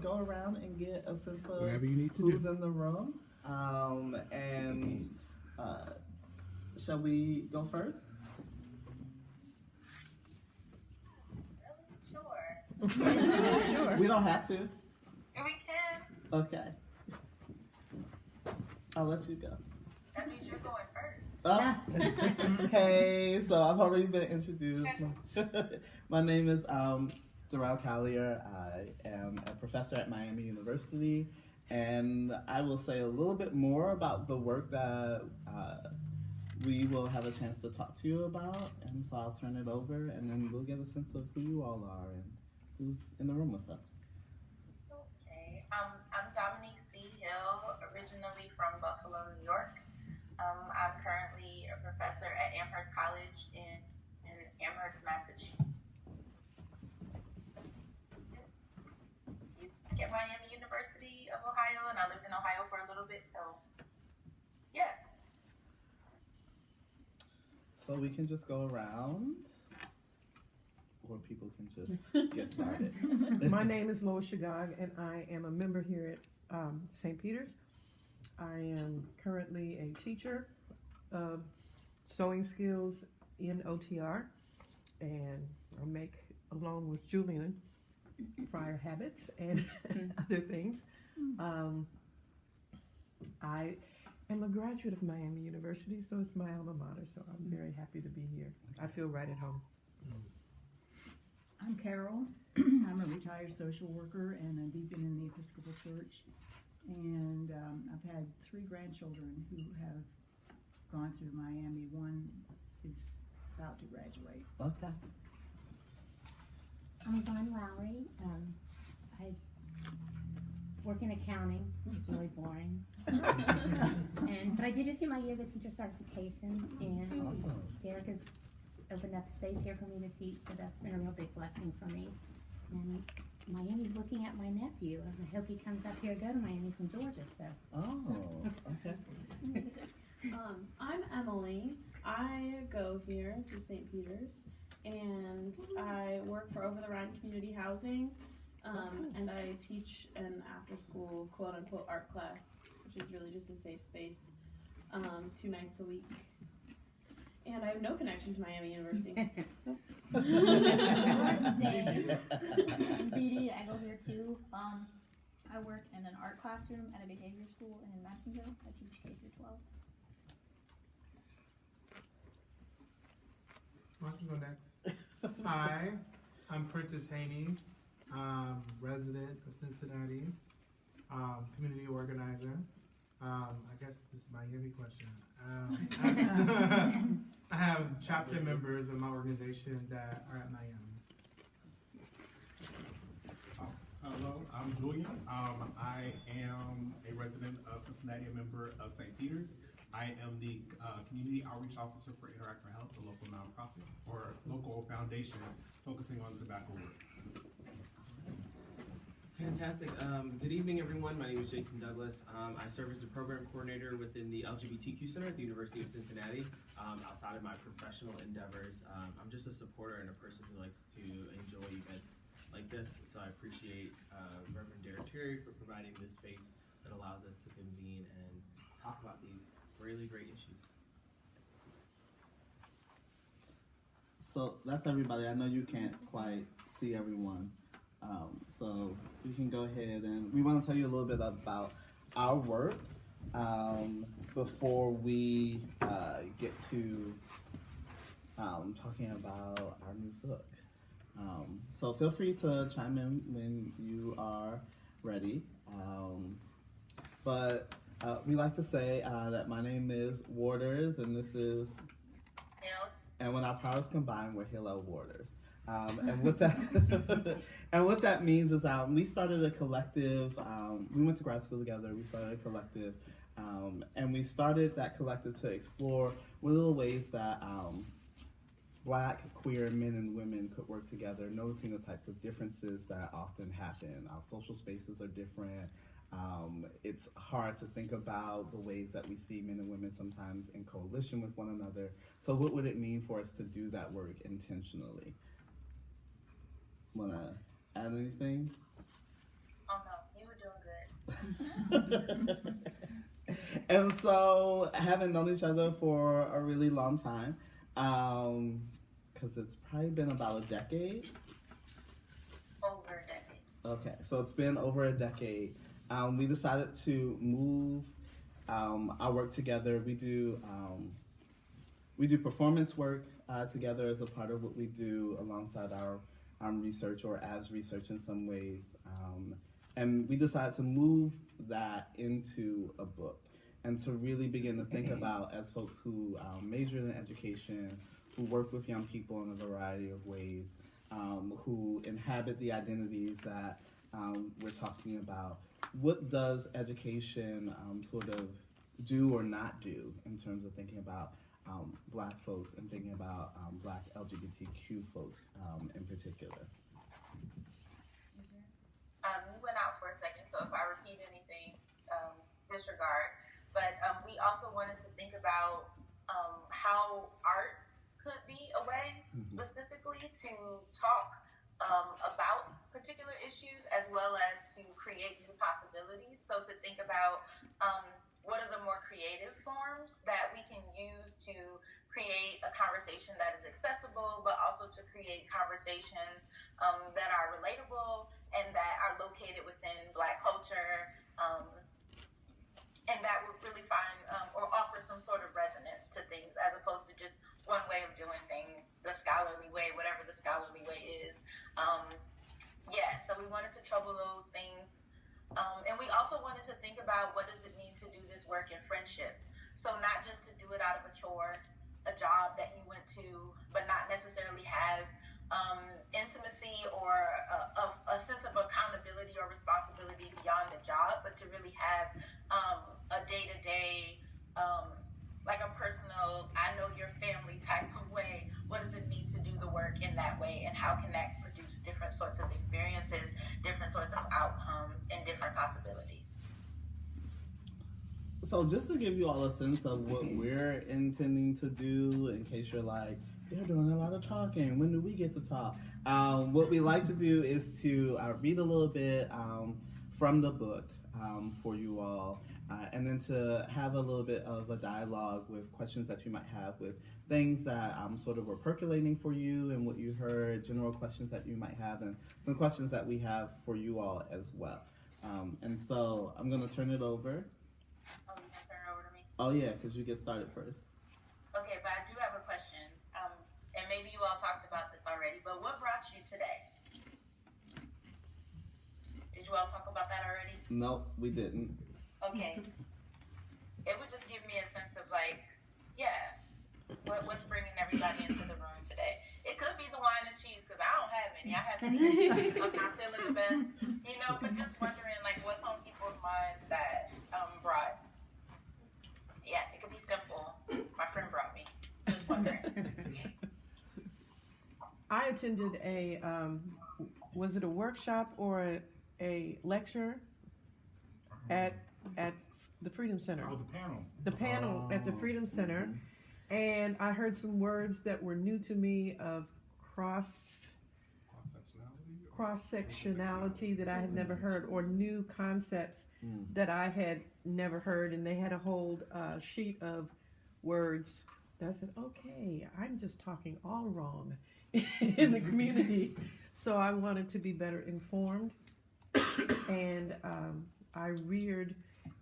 go around and get a sense of whatever you need to who's do in the room. Shall we go first? Sure. We don't have to. We can. Okay. I'll let you go. That means you're going first. Oh. Hey, so I've already been introduced. My name is Durell Callier. I am a professor at Miami University, and I will say a little bit more about the work that we will have a chance to talk to you about, and so I'll turn it over, and then we'll get a sense of who you all are and who's in the room with us. Okay, I'm Dominique Hill, originally from Buffalo, New York. I'm currently a professor at Amherst College in Amherst, Massachusetts. Used at Miami University of Ohio, and I lived in Ohio for a little bit, so yeah. So we can just go around, or people can just get started. My name is Lois Shagag, and I am a member here at St. Peter's. I am currently a teacher of sewing skills in OTR, and I make, along with Julian, friar habits and other things. I am a graduate of Miami University, so it's my alma mater, so I'm very happy to be here. I feel right at home. I'm Carol. I'm a retired social worker and a deacon in the Episcopal Church. And I've had 3 grandchildren who have gone through Miami. One is about to graduate. Okay. I'm Vaughn Lowry. I work in accounting. It's really boring. But I did just get my yoga teacher certification, and Awesome. Derek has opened up space here for me to teach, so that's been a real big blessing for me. And Miami's looking at my nephew, and I hope he comes up here, go to Miami from Georgia. So. Oh, okay. I'm Emily. I go here to St. Peter's, and I work for Over the Rhine Community Housing, and I teach an after-school quote-unquote art class, which is really just a safe space, 2 nights a week. And I have no connection to Miami University. I'm Dee. I go here too. I work in an art classroom at a behavior school in Madisonville. I teach K through 12. I can go next. Hi, I'm Prentice Haney, resident of Cincinnati, community organizer. I guess this is my Miami question. I have chapter members of my organization that are at Miami. Hello, I'm Julian. I am a resident of Cincinnati, a member of St. Peter's. I am the Community Outreach Officer for Interact for Health, a local nonprofit or local foundation focusing on tobacco work. Fantastic. Good evening, everyone. My name is Jason Douglas. I serve as the program coordinator within the LGBTQ Center at the University of Cincinnati. Outside of my professional endeavors, I'm just a supporter and a person who likes to enjoy events like this. So I appreciate Reverend Derek Terry for providing this space that allows us to convene and talk about these really great issues. So that's everybody. I know you can't quite see everyone. So we can go ahead and we want to tell you a little bit about our work before we get to talking about our new book. So feel free to chime in when you are ready. But we like to say that my name is Waters, and this is Hill. And when our powers combine, we're Hillel Waters. And what that and what that means is we started a collective. We went to grad school together. We started a collective, and we started that collective to explore what are the ways that Black, queer men and women could work together, noticing the types of differences that often happen. Our social spaces are different. It's hard to think about the ways that we see men and women sometimes in coalition with one another. So what would it mean for us to do that work intentionally? Want to add anything? Oh no. And so, having known each other for a really long time, because it's probably been about a decade. Over a decade. Okay, so it's been over a decade. We decided to move our work together. We do performance work together as a part of what we do alongside our research, or as research in some ways. And we decided to move that into a book, and to really begin to think about, as folks who major in education, who work with young people in a variety of ways, who inhabit the identities that we're talking about, what does education sort of do or not do in terms of thinking about Black folks and thinking about Black LGBTQ folks in particular? We went out for a second, so if I repeat anything, disregard. But we also wanted to think about how art could be a way, specifically, to talk about particular issues, as well as to create new possibilities. So to think about what are the more creative forms that we can use to create a conversation that is accessible, but also to create conversations that are relatable and that are located within Black culture, and that would really find or offer some sort of resonance to things, as opposed to just one way of doing things, the scholarly way, whatever the scholarly way is. So we wanted to trouble those things. And we also wanted to think about, what does it mean to do this work in friendship? So not just to do it out of a chore, a job that you went to, but not necessarily have intimacy or a sense of accountability or responsibility beyond the job, but to really have a day-to-day, like a personal, I know your family type of way. What does it mean to do the work in that way, and how can that produce different sorts of experiences, different sorts of outcomes, and different possibilities? So just to give you all a sense of what we're intending to do, in case you're like, they're doing a lot of talking, when do we get to talk? What we like to do is to read a little bit from the book for you all, and then to have a little bit of a dialogue with questions that you might have, with things that sort of were percolating for you and what you heard, general questions that you might have, and some questions that we have for you all as well. And so I'm going to turn it over. Oh, you can turn it over to me? Oh yeah, because you get started first. Okay, but I do have a question. And maybe you all talked about this already, but what brought you today? Did you all talk about that already? Nope, we didn't. Okay. It would just give me a sense of like, what's bringing everybody into the room today? It could be the wine and cheese, because I don't have any. I have to eat. I'm not feeling the best, but just wondering like what's on people's minds that brought. Yeah, it could be simple. My friend brought me. Just wondering. I attended was it a workshop or a lecture at the Freedom Center? Oh, the panel. The panel at the Freedom Center, and I heard some words that were new to me of cross-sectionality that I had never heard, or new concepts that I had never heard, and they had a whole sheet of words. I said, okay, I'm just talking all wrong in the community. So I wanted to be better informed, and I reared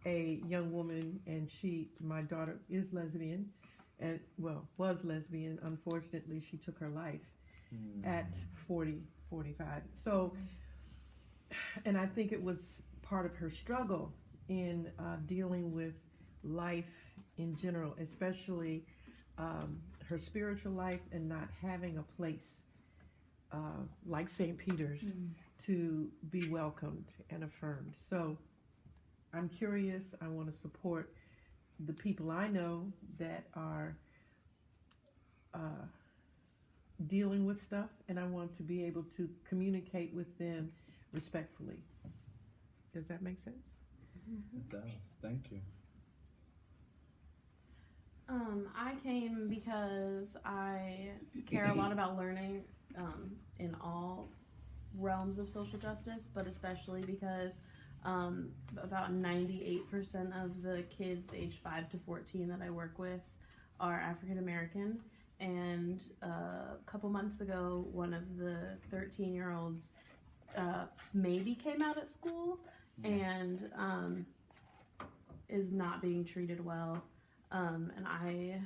a young woman, and my daughter is lesbian, and was lesbian. Unfortunately, she took her life at 45. So, and I think it was part of her struggle in dealing with life in general, especially her spiritual life, and not having a place like St. Peter's to be welcomed and affirmed. So I'm curious. I want to support the people I know that are dealing with stuff, and I want to be able to communicate with them respectfully. Does that make sense? It does. Thank you. I came because I care a lot about learning in all realms of social justice, but especially because About 98% of the kids aged 5 to 14 that I work with are African American. And a couple months ago, one of the 13-year-olds maybe came out at school and is not being treated well. And I,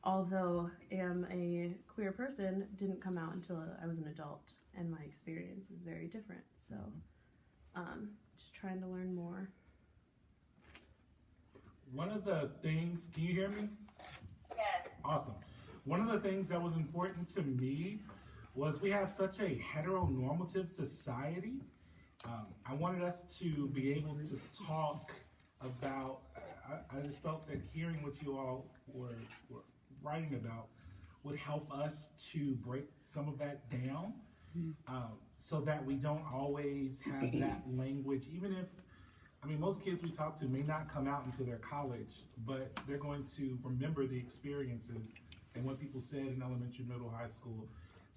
although am a queer person, didn't come out until I was an adult, and my experience is very different. So just trying to learn more. One of the things, can you hear me? Yes. Awesome. One of the things that was important to me was we have such a heteronormative society. I wanted us to be able to talk about, I just felt that hearing what you all were writing about would help us to break some of that down, so that we don't always have that language, even if, I mean, most kids we talk to may not come out into their college, but they're going to remember the experiences and what people said in elementary, middle, high school,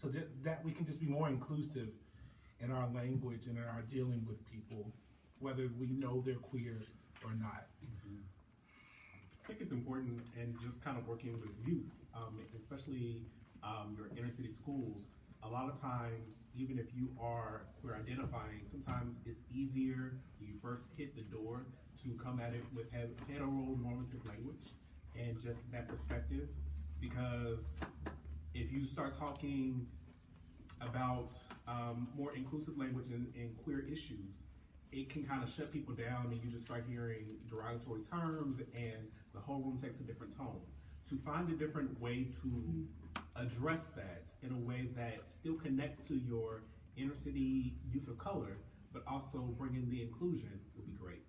so that we can just be more inclusive in our language and in our dealing with people, whether we know they're queer or not. I think it's important, and just kind of working with youth, especially your inner city schools. A lot of times, even if you are queer identifying, sometimes it's easier when you first hit the door to come at it with heteronormative language and just that perspective. Because if you start talking about more inclusive language and queer issues, it can kind of shut people down, and you just start hearing derogatory terms, and the whole room takes a different tone. To find a different way to address that in a way that still connects to your inner city youth of color, but also bring in the inclusion would be great.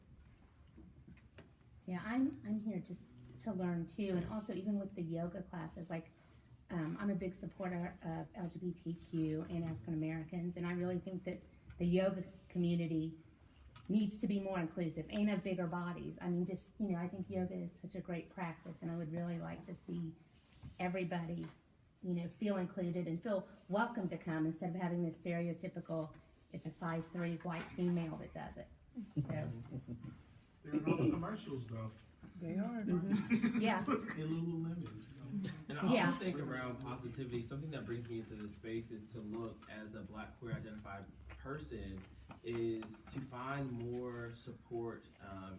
Yeah, I'm here just to learn too, and also even with the yoga classes, like I'm a big supporter of LGBTQ and African Americans, and I really think that the yoga community needs to be more inclusive and have bigger bodies. I mean, just, you know, I think yoga is such a great practice, and I would really like to see everybody, you know, feel included and feel welcome to come, instead of having this stereotypical, it's a size 3 white female that does it. So They're in all the commercials, though. They are. yeah. And I also think around positivity, something that brings me into this space is to look as a Black queer identified person is to find more support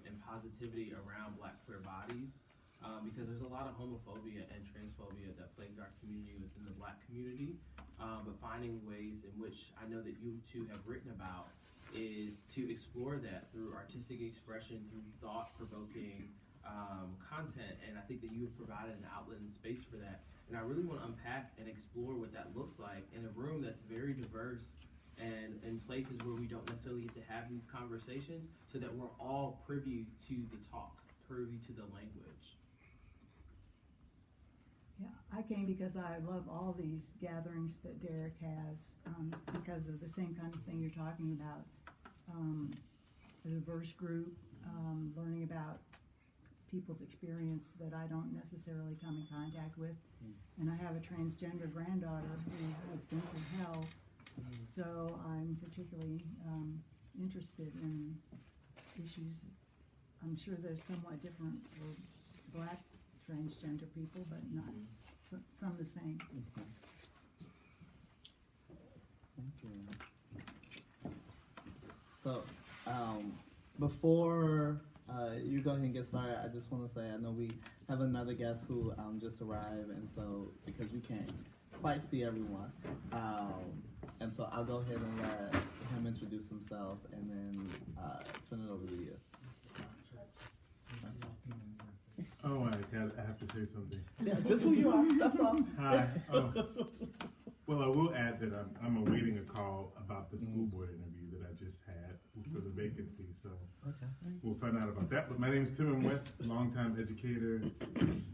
and positivity around Black queer bodies, because there's a lot of homophobia and transphobia that plagues our community within the Black community, but finding ways in which I know that you two have written about is to explore that through artistic expression, through thought-provoking content, and I think that you have provided an outlet and space for that. And I really want to unpack and explore what that looks like in a room that's very diverse and in places where we don't necessarily get to have these conversations, so that we're all privy to the talk, privy to the language. Yeah, I came because I love all these gatherings that Derek has, because of the same kind of thing you're talking about. A diverse group, learning about people's experience that I don't necessarily come in contact with. And I have a transgender granddaughter who has been through hell, so I'm particularly interested in issues. I'm sure they're somewhat different for Black transgender people, but not some the same. Thank you. So, before you go ahead and get started, I just want to say I know we have another guest who just arrived, and so because we can't quite see everyone, and so I'll go ahead and let him introduce himself, and then turn it over to you. Oh, I have to say something. Yeah, just who you are. That's all. Hi. Well, I will add that I'm awaiting a call about the school board interview that I just had for the vacancy, so we'll find out about that. But my name is Tim West, longtime educator,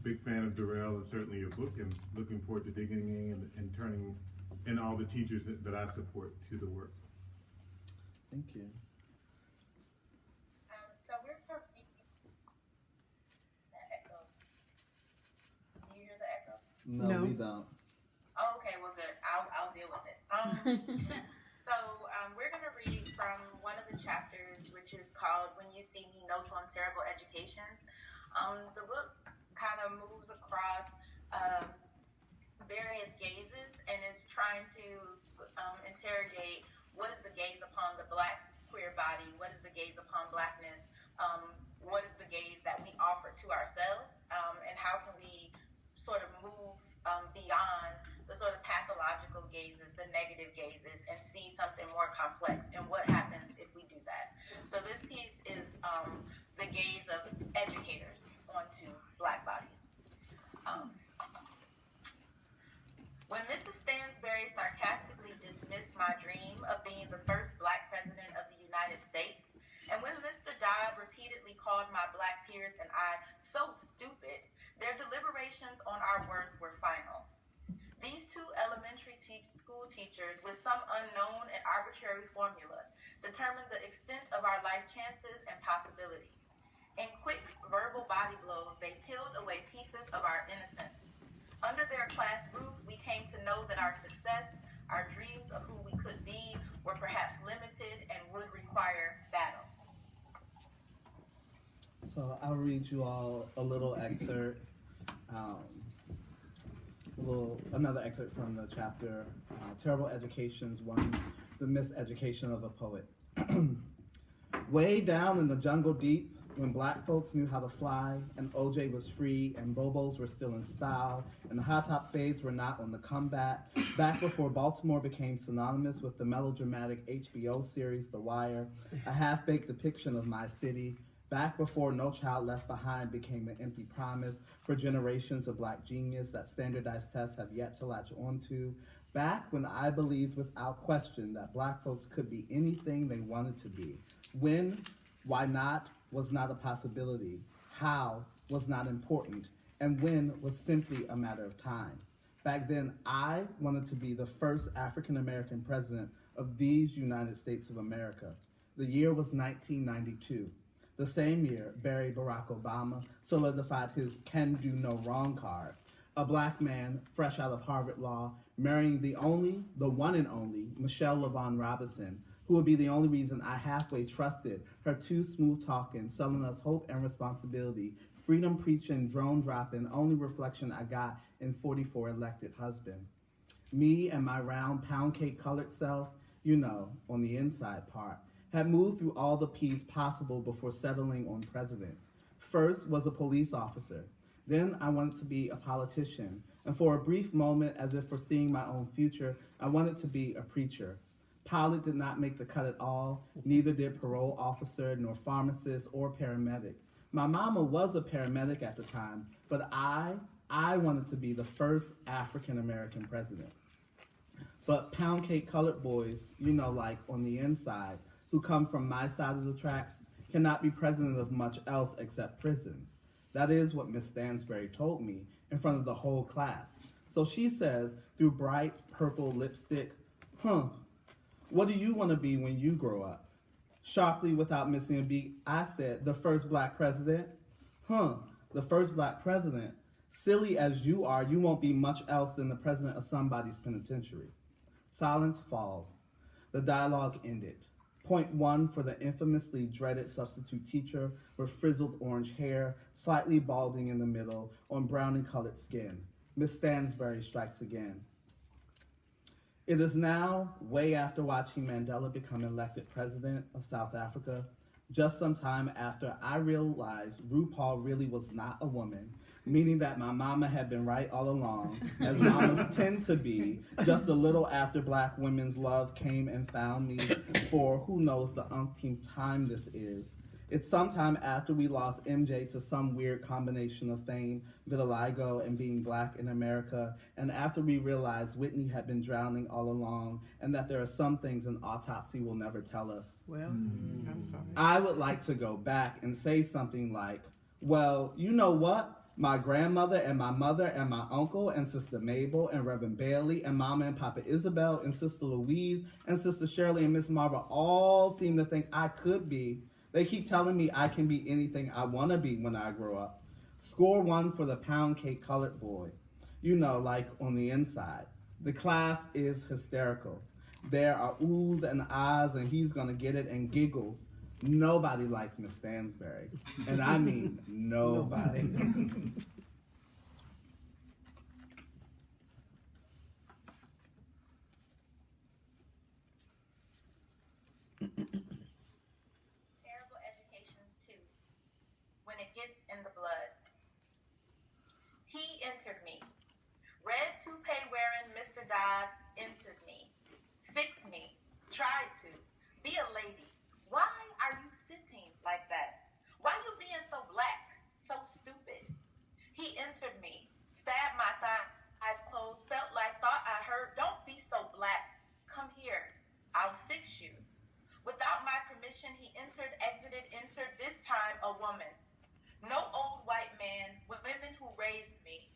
big fan of Durell and certainly your book, and looking forward to digging in and turning in all the teachers that I support to the work. Thank you. So we're from the echo. Do you hear the echo? No, we don't. Oh, okay, well good. I'll deal with it. So we're gonna read from one of the chapters Notes on Terrible Educations. The book kind of moves across various gazes and is trying to interrogate what is the gaze upon the Black queer body, what is the gaze upon Blackness, what is the gaze that we offer to ourselves, and how can we sort of move beyond the sort of pathological gazes, the negative gazes, and see something more complex, and what happens if we do that. So this piece is the gaze of educators onto Black bodies. When Mrs. Stansbury sarcastically dismissed my dream of being the first Black president of the United States, and when Mr. Dodd repeatedly called my Black peers and I so stupid, their deliberations on our words were final. These two elementary school teachers, with some unknown and arbitrary formula, determined the extent of our life chances and possibilities. In quick verbal body blows, they peeled away pieces of our innocence. Under their class roof, we came to know that our success, our dreams of who we could be, were perhaps limited and would require battle. So I'll read you all a little excerpt, another excerpt from the chapter, Terrible Educations 1, The Miseducation of a Poet. Way down in the jungle deep, when Black folks knew how to fly, and OJ was free, and Bobos were still in style, and the high top fades were not on the comeback, back before Baltimore became synonymous with the melodramatic HBO series The Wire, a half-baked depiction of my city, back before No Child Left Behind became an empty promise for generations of Black genius that standardized tests have yet to latch onto, back when I believed without question that Black folks could be anything they wanted to be, when, why not, was not a possibility, how was not important, and when was simply a matter of time. Back then, I wanted to be the first African-American president of these United States of America. The year was 1992. The same year, Barack Obama solidified his can-do-no-wrong card. A Black man, fresh out of Harvard Law, marrying the one and only, Michelle LaVaughn Robinson, who would be the only reason I halfway trusted her too smooth-talking, selling us hope and responsibility, freedom-preaching, drone-dropping, only reflection I got in 44 elected husband. Me and my round pound-cake colored self, on the inside part, had moved through all the P's possible before settling on president. First was a police officer. Then I wanted to be a politician. And for a brief moment, as if foreseeing my own future, I wanted to be a preacher. Pilot did not make the cut at all, neither did parole officer, nor pharmacist, or paramedic. My mama was a paramedic at the time, but I wanted to be the first African-American president. But pound cake colored boys, like on the inside, who come from my side of the tracks, cannot be president of much else except prisons. That is what Miss Stansbury told me in front of the whole class. So she says, through bright purple lipstick, what do you want to be when you grow up? Sharply, without missing a beat, I said, the first Black president? The first Black president? Silly as you are, you won't be much else than the president of somebody's penitentiary. Silence falls. The dialogue ended. Point one for the infamously dreaded substitute teacher with frizzled orange hair, slightly balding in the middle, on brown and colored skin. Miss Stansbury strikes again. It is now, way after watching Mandela become elected president of South Africa, just some time after I realized RuPaul really was not a woman, meaning that my mama had been right all along, as mamas tend to be, just a little after Black women's love came and found me for who knows the umpteenth time this is. It's sometime after we lost MJ to some weird combination of fame, vitiligo, and being Black in America, and after we realized Whitney had been drowning all along, and that there are some things an autopsy will never tell us. Well, I'm sorry. I would like to go back and say something like, well, you know what? My grandmother and my mother and my uncle and Sister Mabel and Reverend Bailey and Mama and Papa Isabel and Sister Louise and Sister Shirley and Miss Marva all seem to think I could be. They keep telling me I can be anything I want to be when I grow up. Score one for the pound cake colored boy. Like on the inside. The class is hysterical. There are oohs and ahs and he's gonna get it and giggles. Nobody liked Miss Stansberry. And I mean nobody. Terrible educations too, when it gets in the blood. He entered me. Red toupee wearing Mr. Dodd entered me. Fix me. Tried to. Be a lady. Why are you sitting like that? Why you being so black? So stupid. He entered me. Stabbed my thigh. Eyes closed. Felt like thought I heard. Don't be so black. Come here. I'll fix you. Without my permission, he entered, exited, entered, this time a woman. No old white man, women who raised me.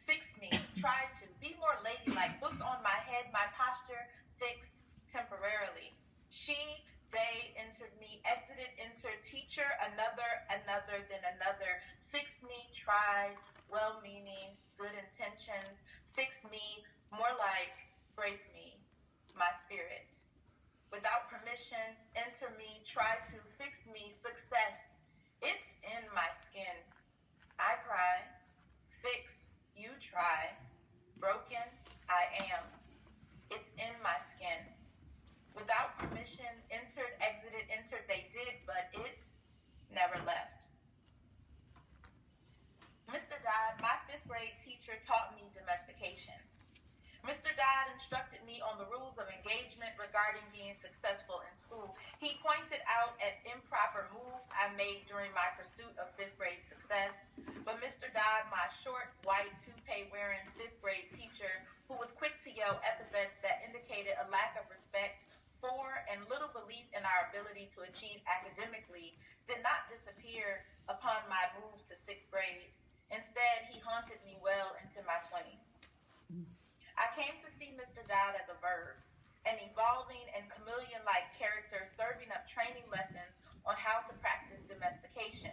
Fix me, tried to, be more ladylike, books on my head, my posture fixed temporarily. She, they entered me, exited, entered, teacher, another, then another. Fix me, tried, well-meaning, good intentions. Fix me, more like, break me, my spirit. Without permission, enter me, try to fix me, success. It's in my skin. I cry, fix, you try. Broken, I am. It's in my skin. Without permission, entered, exited, entered, they did, but it never left. Mr. Dodd, my 5th grade teacher, taught me domestication. Mr. Dodd instructed me on the rules of engagement regarding being successful in school. He pointed out at improper moves I made during my pursuit of 5th grade success. But Mr. Dodd, my short, white, toupee-wearing 5th grade teacher, who was quick to yell epithets that indicated a lack of respect for and little belief in our ability to achieve academically, did not disappear upon my move to 6th grade. Instead, he haunted me well into my 20s. I came to see Mr. Dodd as a verb, an evolving and chameleon-like character serving up training lessons on how to practice domestication.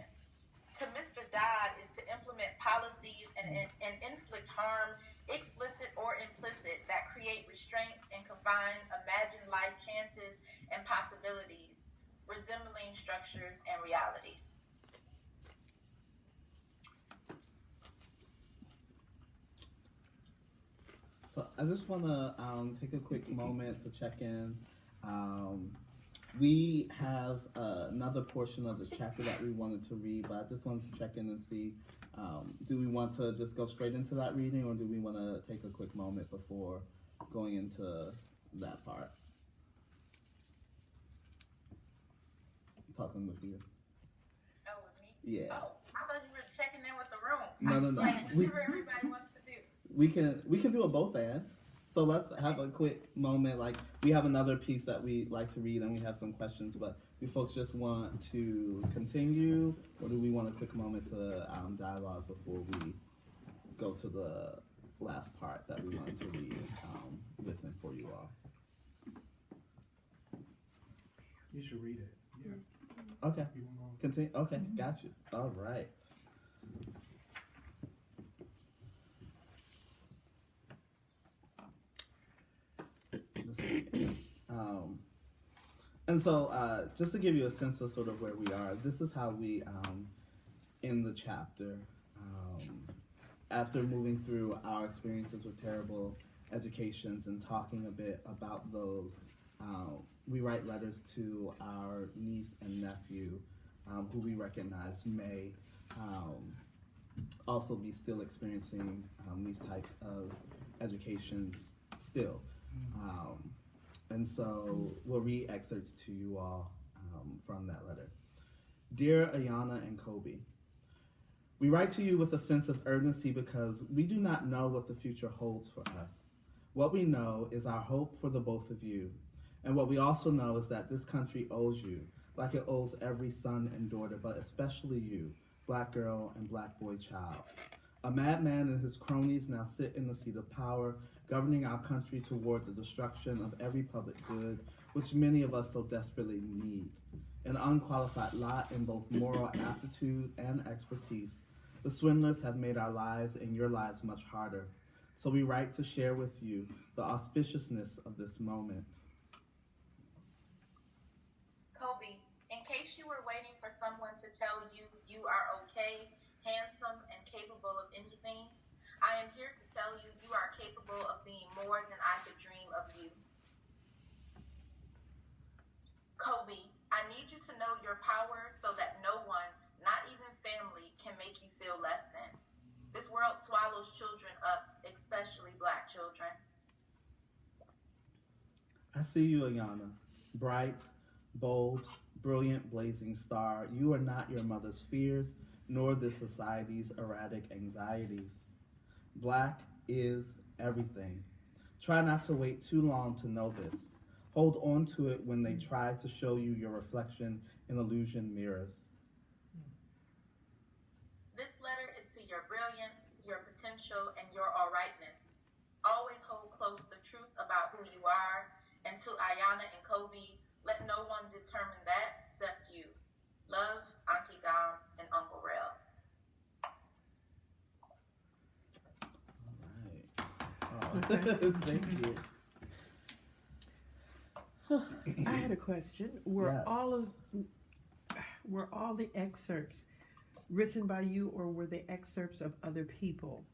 To Mr. Dodd is to implement policies and inflict harm, explicit or implicit, that create restraints and confine imagined life chances and possibilities, resembling structures and realities. So I just want to take a quick moment to check in. We have another portion of the chapter that we wanted to read, but I just wanted to check in and see, do we want to just go straight into that reading, or do we want to take a quick moment before going into that part? I'm talking with you. Oh, with me? Yeah. Oh, I thought you were checking in with the room. No. Like, whatever everybody wants to do. We can do a both and. So let's have a quick moment. Like, we have another piece that we like to read, and we have some questions. But do folks just want to continue, or do we want a quick moment to dialogue before we go to the last part that we wanted to read with and for you all? You should read it. Yeah. Okay. Continue. Okay, got you. All right. And so, just to give you a sense of sort of where we are, this is how we end the chapter. After moving through our experiences with terrible educations and talking a bit about those, we write letters to our niece and nephew, who we recognize may also be still experiencing these types of educations still. And so we'll read excerpts to you all from that letter. Dear Ayana and Kobe, we write to you with a sense of urgency because we do not know what the future holds for us. What we know is our hope for the both of you. And what we also know is that this country owes you, like it owes every son and daughter, but especially you, black girl and black boy child. A madman and his cronies now sit in the seat of power, governing our country toward the destruction of every public good, which many of us so desperately need. An unqualified lot in both moral aptitude and expertise, the swindlers have made our lives and your lives much harder. So we write to share with you the auspiciousness of this moment. Kobe, in case you your power so that no one, not even family, can make you feel less than. This world swallows children up, especially Black children. I see you, Ayana. Bright, bold, brilliant, blazing star. You are not your mother's fears, nor this society's erratic anxieties. Black is everything. Try not to wait too long to know this. Hold on to it when they try to show you your reflection in illusion mirrors. This letter is to your brilliance, your potential, and your alrightness. Always hold close the truth about who you are, and to Ayana and Kobe, let no one determine that except you. Love, Auntie Dom, and Uncle Rel. All right. Oh, thank you. I had a question. Were Yes. all the excerpts written by you, or were they excerpts of other people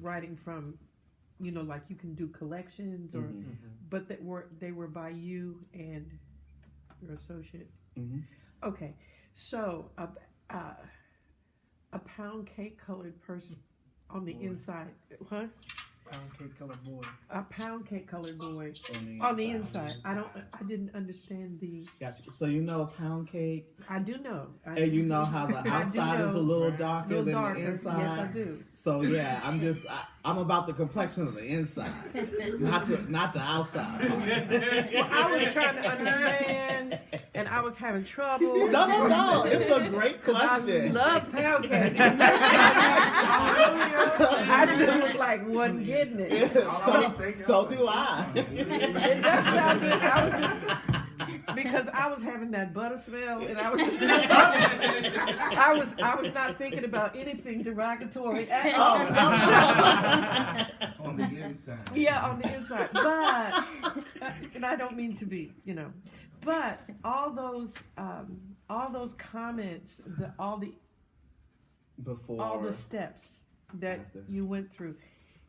writing from, like you can do collections, or but they were by you and your associate? Okay, so a pound cake colored person on the inside, huh? Pound cake colored boy. A pound cake colored boy on the inside. I didn't understand the. Gotcha. So you know pound cake. I do know. And you know how the outside is a little darker than the inside. Yes, I do. So yeah, I'm about the complexion of the inside, not the outside part. Well, I was trying to understand, and I was having trouble. No, it's a great question. I love pound cake. I just was like, wasn't getting it. So do I. It does sound good. Because I was having that butter smell, and I was not thinking about anything derogatory at all. On the inside. Yeah, on the inside. But and I don't mean to be, but all those comments, all the steps that you went through,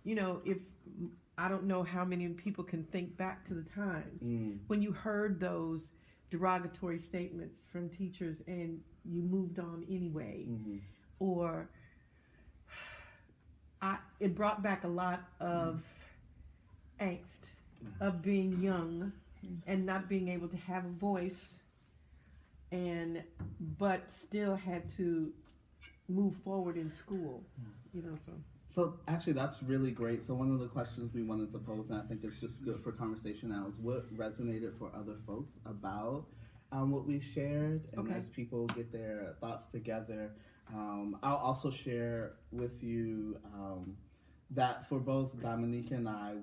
if I don't know how many people can think back to the times when you heard those derogatory statements from teachers and you moved on anyway, or it brought back a lot of angst of being young and not being able to have a voice, but still had to move forward in school, So actually, that's really great. So one of the questions we wanted to pose, and I think it's just good for conversation now, is what resonated for other folks about what we shared, and as people get their thoughts together, I'll also share with you that for both Dominique and I,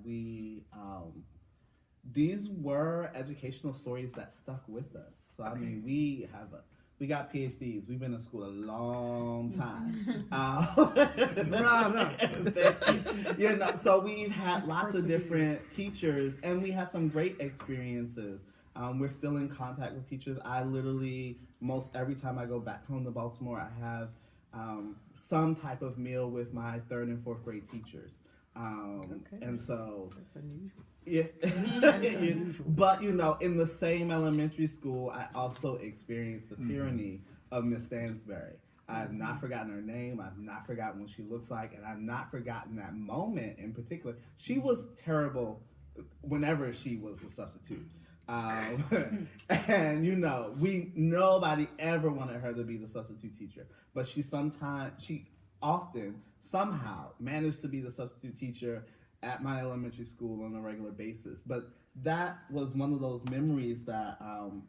these were educational stories that stuck with us. So I mean, we got PhDs. We've been in school a long time. So we've had lots of different teachers, and we have some great experiences. We're still in contact with teachers. I literally, most every time I go back home to Baltimore, I have some type of meal with my 3rd and 4th grade teachers. And so that's unusual. Yeah. But in the same elementary school, I also experienced the tyranny of Miss Stansberry. I have not forgotten her name. I've not forgotten what she looks like, and I've not forgotten that moment in particular. She was terrible whenever she was the substitute. And nobody ever wanted her to be the substitute teacher, but she often somehow managed to be the substitute teacher at my elementary school on a regular basis. But that was one of those memories that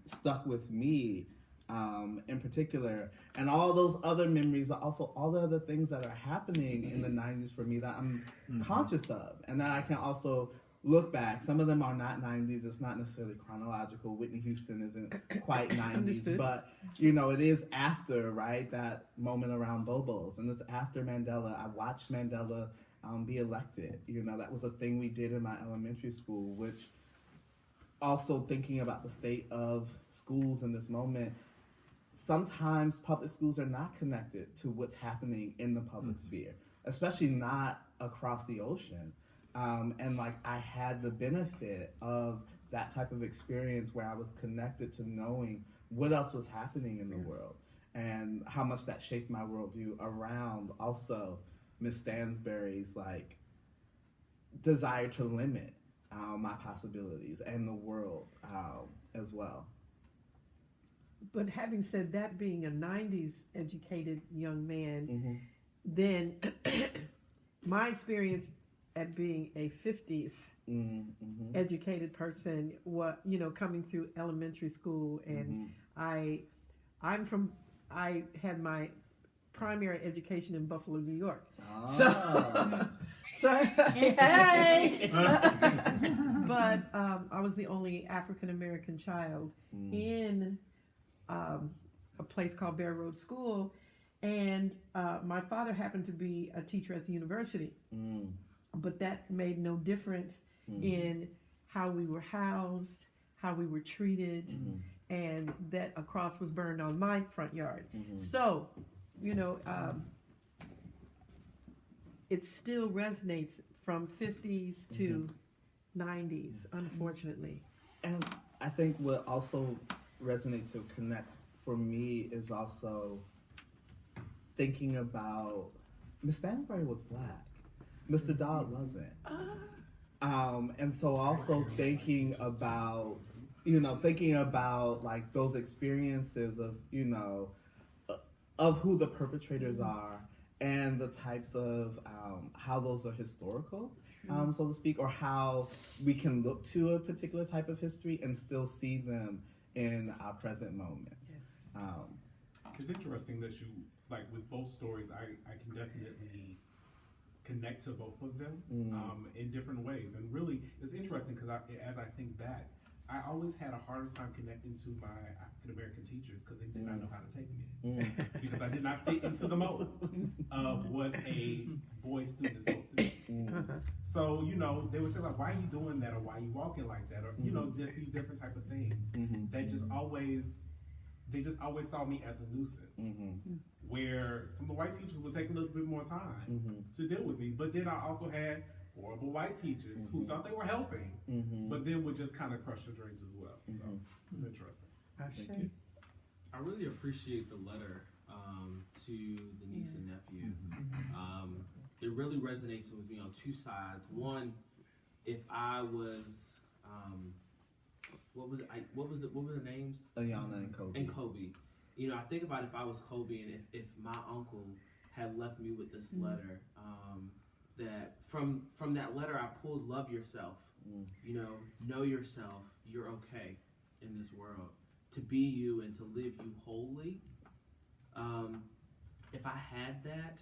stuck with me in particular. And all those other memories are also all the other things that are happening in the 90s for me that I'm conscious of, and that I can also look back. Some of them are not 90s. It's not necessarily chronological. Whitney Houston isn't quite 90s, but it is after, right, that moment around Bobos, and it's after Mandela. I watched Mandela be elected. That was a thing we did in my elementary school, which also thinking about the state of schools in this moment, sometimes public schools are not connected to what's happening in the public sphere, especially not across the ocean. And I had the benefit of that type of experience where I was connected to knowing what else was happening in the world, and how much that shaped my worldview around also Miss Stansberry's like desire to limit my possibilities and the world as well. But having said that, being a 90s educated young man, then my experience at being a 50s educated person, coming through elementary school, and I had my primary education in Buffalo, New York. So hey, but I was the only African American child in a place called Bear Road School, and my father happened to be a teacher at the university, but that made no difference in how we were housed, how we were treated, and that a cross was burned on my front yard. So, it still resonates from 50s to 90s, unfortunately. And I think what also resonates or connects for me is also thinking about Miss Stansberry was black, Mr. Dodd wasn't, and so also thinking about like those experiences of who the perpetrators are and the types of how those are historical, so to speak, or how we can look to a particular type of history and still see them in our present moments. Yes. It's interesting that you, like with both stories, I can definitely connect to both of them in different ways. And really, it's interesting because as I think back, I always had a hardest time connecting to my African American teachers because they did not know how to take me because I did not fit into the mold of what a boy student is supposed to be. So, they would say like, why are you doing that, or why are you walking like that, or just these different type of things that they just always saw me as a nuisance. Where some of the white teachers would take a little bit more time to deal with me, but then I also had horrible white teachers who thought they were helping, but then would just kind of crush your dreams as well. So it's interesting. Thank you. I really appreciate the letter to the niece and nephew. It really resonates with me on two sides. One, if I was, what were the names? Ayana and Kobe. I think about if I was Kobe and if my uncle had left me with this letter, that from that letter I pulled love yourself, know yourself, you're okay in this world, to be you and to live you wholly. If I had that,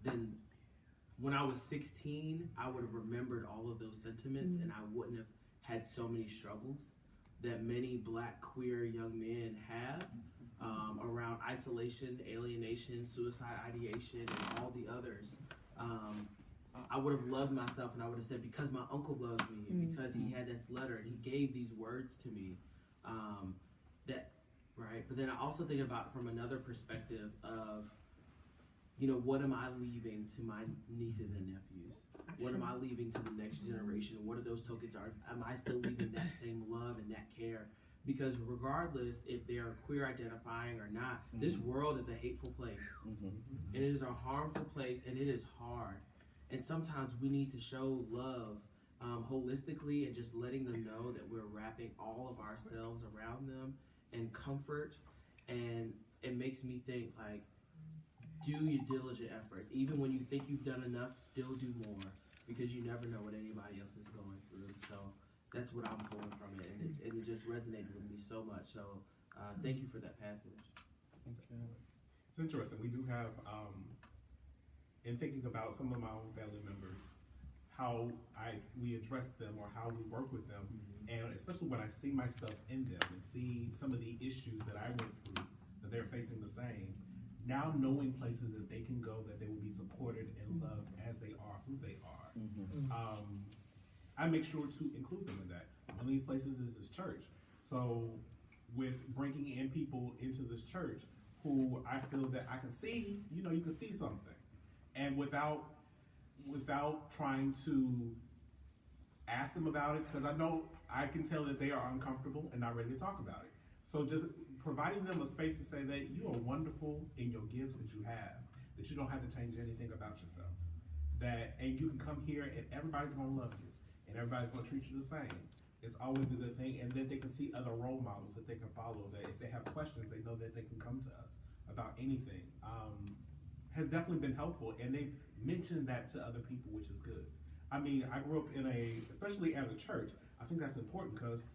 then when I was 16, I would have remembered all of those sentiments and I wouldn't have had so many struggles that many black queer young men have around isolation, alienation, suicide ideation, and all the others. I would have loved myself, and I would have said, because my uncle loves me, and because he had this letter, and he gave these words to me, But then I also think about it from another perspective of, what am I leaving to my nieces and nephews? What am I leaving to the next generation? What are those tokens? Am I still leaving that same love and that care? Because regardless if they're queer identifying or not, this world is a hateful place. And it is a harmful place, and it is hard. And sometimes we need to show love holistically and just letting them know that we're wrapping all of ourselves around them and comfort. And it makes me think, like, do your diligent efforts. Even when you think you've done enough, still do more, because you never know what anybody else is going through. So that's what I'm pulling from it, and it just resonated with me so much. So thank you for that passage. Thank you. It's interesting. We do have, in thinking about some of my own family members, how we address them or how we work with them, and especially when I see myself in them and see some of the issues that I went through, that they're facing the same. Now knowing places that they can go, that they will be supported and loved as they are, who they are. I make sure to include them in that. One of these places is this church. So with bringing in people into this church who I feel that I can see, you can see something. And without trying to ask them about it, because I know I can tell that they are uncomfortable and not ready to talk about it. So just providing them a space to say that you are wonderful in your gifts that you have, that you don't have to change anything about yourself. And you can come here and everybody's gonna love you and everybody's gonna treat you the same. It's always a good thing, and then they can see other role models that they can follow, that if they have questions, they know that they can come to us about anything. Has definitely been helpful, and they've mentioned that to other people, which is good. I mean, I grew up especially as a church, I think that's important because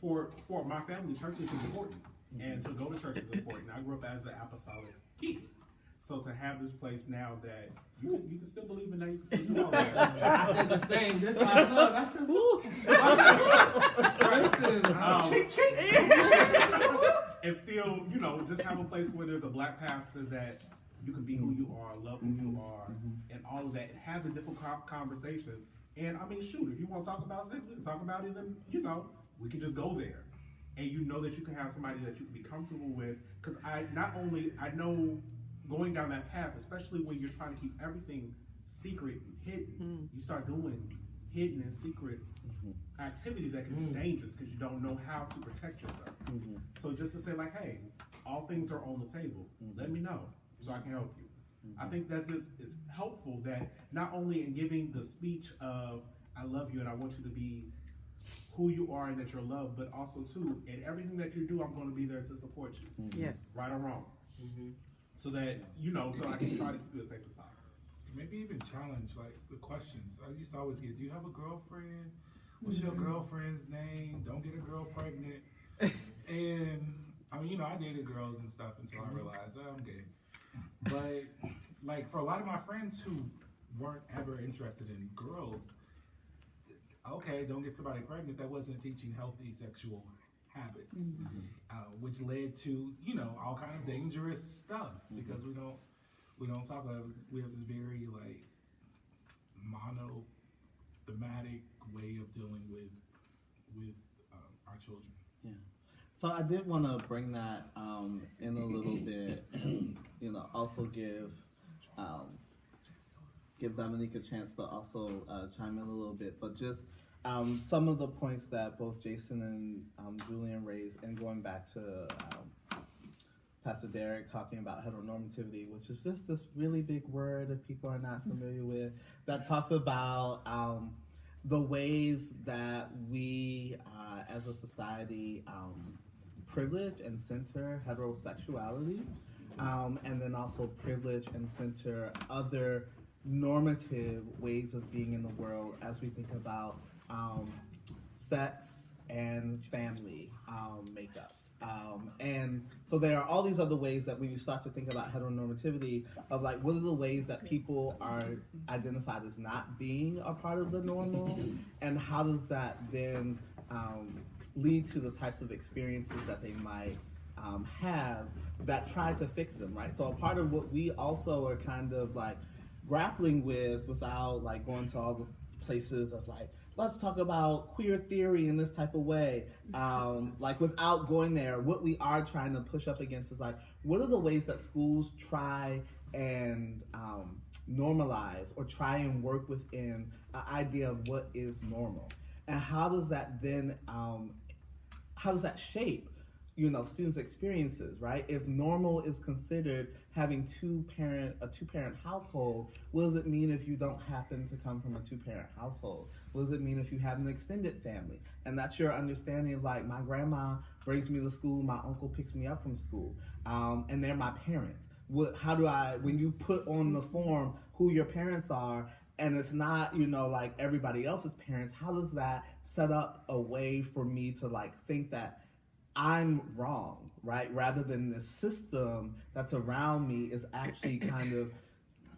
for my family, church is important, and to go to church is important. I grew up as an apostolic kid. So to have this place now that you can still believe in that, you can still do all that. I said the same. This is my love. And still, just have a place where there's a black pastor that you can be who you are, love who you are, and all of that, and have the different conversations. And I mean, shoot, if you want to talk about sex, we can talk about it, and we can just go there. And you know that you can have somebody that you can be comfortable with. Because I know going down that path, especially when you're trying to keep everything secret and hidden, you start doing hidden and secret activities that can be dangerous because you don't know how to protect yourself. So just to say like, hey, all things are on the table. Let me know so I can help you. I think that's it's helpful that not only in giving the speech of I love you and I want you to be who you are and that you're loved, but also too, in everything that you do, I'm going to be there to support you. Yes. Right or wrong. So that, so I can try to keep you as safe as possible. Maybe even challenge like the questions. I used to always get, do you have a girlfriend? What's your girlfriend's name? Don't get a girl pregnant. And I mean, I dated girls and stuff until I realized I'm gay. But like for a lot of my friends who weren't ever interested in girls, okay, don't get somebody pregnant. That wasn't teaching healthy sexual habits, which led to all kind of dangerous stuff because we don't talk about it. We have this very like monothematic way of dealing with our children. Yeah. So I did want to bring that in a little bit, and also give Dominique a chance to also chime in a little bit, but just some of the points that both Jason and Julian raised, and going back to Pastor Derek talking about heteronormativity, which is just this really big word that people are not familiar with, that talks about the ways that we as a society privilege and center heterosexuality, and then also privilege and center other normative ways of being in the world as we think about sex and family makeups. And so there are all these other ways that when you start to think about heteronormativity, of like, what are the ways that people are identified as not being a part of the normal, and how does that then lead to the types of experiences that they might have that try to fix them, right? So a part of what we also are kind of like grappling with, without like going to all the places of like, let's talk about queer theory in this type of way, like without going there, what we are trying to push up against is like, what are the ways that schools try and normalize or try and work within an idea of what is normal? And how does that then, how does that shape, students' experiences, right? If normal is considered having a two-parent household, what does it mean if you don't happen to come from a two-parent household? What does it mean if you have an extended family? And that's your understanding of like, my grandma brings me to school, my uncle picks me up from school, and they're my parents. How do when you put on the form who your parents are, and it's not, like everybody else's parents, how does that set up a way for me to like think that I'm wrong, right? Rather than the system that's around me is actually kind of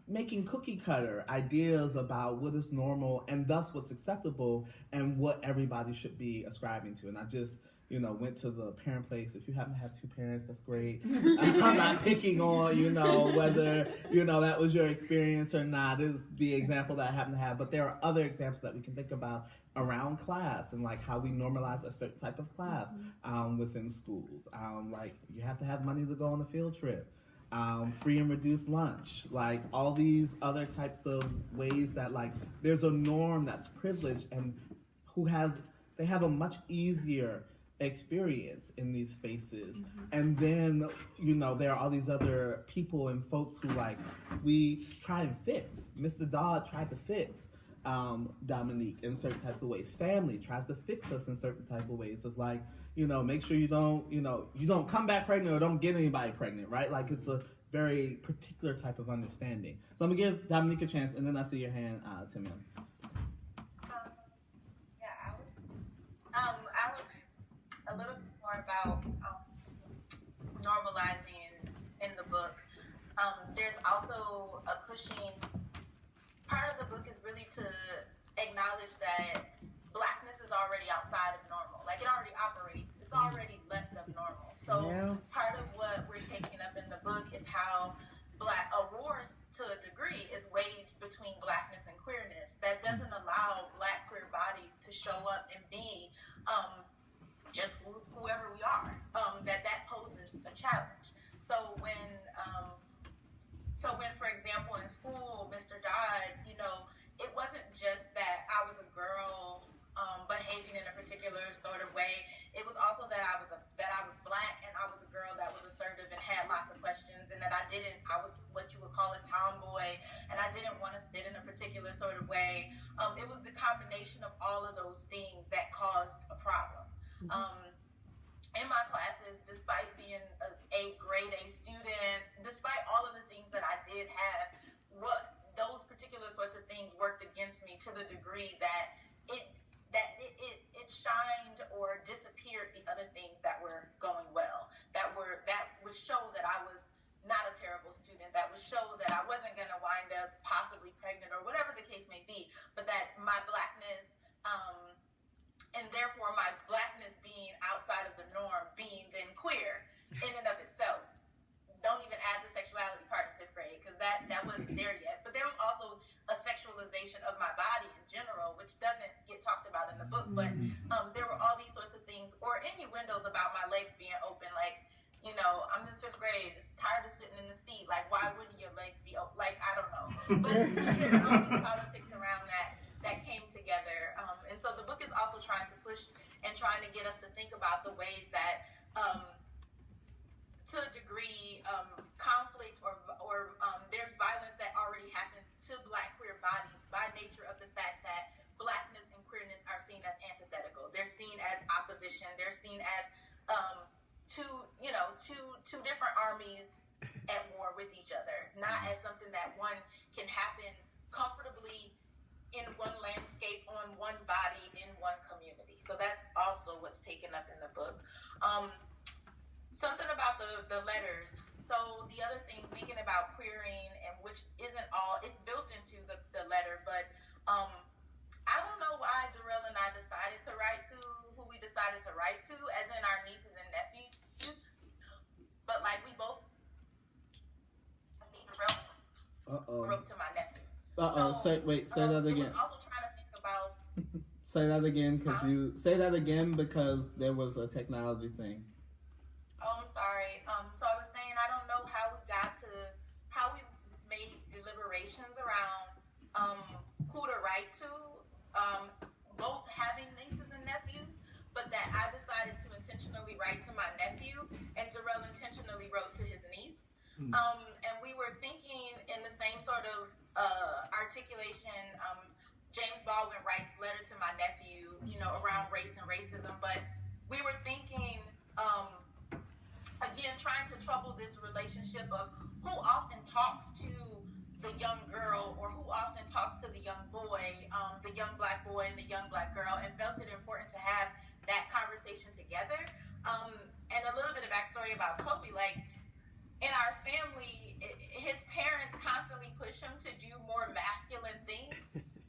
making cookie cutter ideas about what is normal and thus what's acceptable and what everybody should be ascribing to. And I just, went to the parent place. If you happen to have two parents, that's great. I'm not picking on, whether, that was your experience or not, is the example that I happen to have. But there are other examples that we can think about around class and like how we normalize a certain type of class within schools. Like you have to have money to go on a field trip. Free and reduced lunch, like all these other types of ways that like there's a norm that's privileged and they have a much easier experience in these spaces. And then, there are all these other people and folks who we try and fix. Mr. Dodd tried to fix Dominique in certain types of ways. Family tries to fix us in certain type of ways of make sure you don't come back pregnant or don't get anybody pregnant, right? It's a very particular type of understanding. So I'm gonna give Dominique a chance, and then I see your hand, Tim. I was a little bit more about normalizing in the book. There's also a pushing. Part of the book is really to acknowledge that Blackness is already outside of normal. It already operates. It's already left of normal. So part of what we're taking up in the book is how a war, to a degree, is waged between Blackness and queerness that doesn't allow Black queer bodies to show up and be just whoever we are. That poses a challenge. So when, for example, in school, Mr. Dodd, it wasn't just that I was a girl behaving in a particular sort of way. It was also that I was Black and I was a girl that was assertive and had lots of questions, and that I was what you would call a tomboy, and I didn't want to sit in a particular sort of way. It was the combination of all of those things that caused a problem. In my classes, despite being a grade A student, despite all of the things that I did have, those particular sorts of things worked against me to the degree that it shined or disappeared the other things that were going well. That would show that I was not a terrible student. That would show that I wasn't going to wind up possibly pregnant or whatever the case may be. But that my Blackness, and therefore my Blackness being outside of the norm, being then queer in and of itself. Don't even add the sexuality part in 5th grade, because that wasn't there yet. But there was also a sexualization of my body in general, which doesn't get talked about in the book. But there were all these sorts of things, or innuendos about my legs being open. I'm in 5th grade, tired of sitting in the seat. Why wouldn't your legs be open? I don't know. But there's all these politics around that came together. And so the book is also trying to push and trying to get us to think about the ways that, to a degree, conflict or there's violence that already happens to Black queer bodies by nature of the fact that Blackness and queerness are seen as antithetical. They're seen as opposition. They're seen as two different armies at war with each other, not as something that one can happen comfortably in one landscape, on one body, in one community. So that's also what's taken up in the book. Something about the letters. So the other thing, thinking about queering, and which isn't all, it's built into the letter, but I don't know why Durell and I decided to write to who we decided to write to, as in our nieces and nephews. But we both, Durell wrote to my nephew. Say that again. I was also trying to think about. Say that again because there was a technology thing. Oh, I'm sorry. So I was saying I don't know how we made deliberations around who to write to, both having nieces and nephews, but that I decided to intentionally write to my nephew, and Durell intentionally wrote to his niece. And we were thinking in the same sort of articulation. James Baldwin writes letter to my nephew, around race and racism, but we were thinking, again, trying to trouble this relationship of who often talks to the young girl or who often talks to the young boy, the young Black boy and the young Black girl, and felt it important to have that conversation together. And a little bit of backstory about Kobe, in our family, his parents constantly push him to do more masculine things.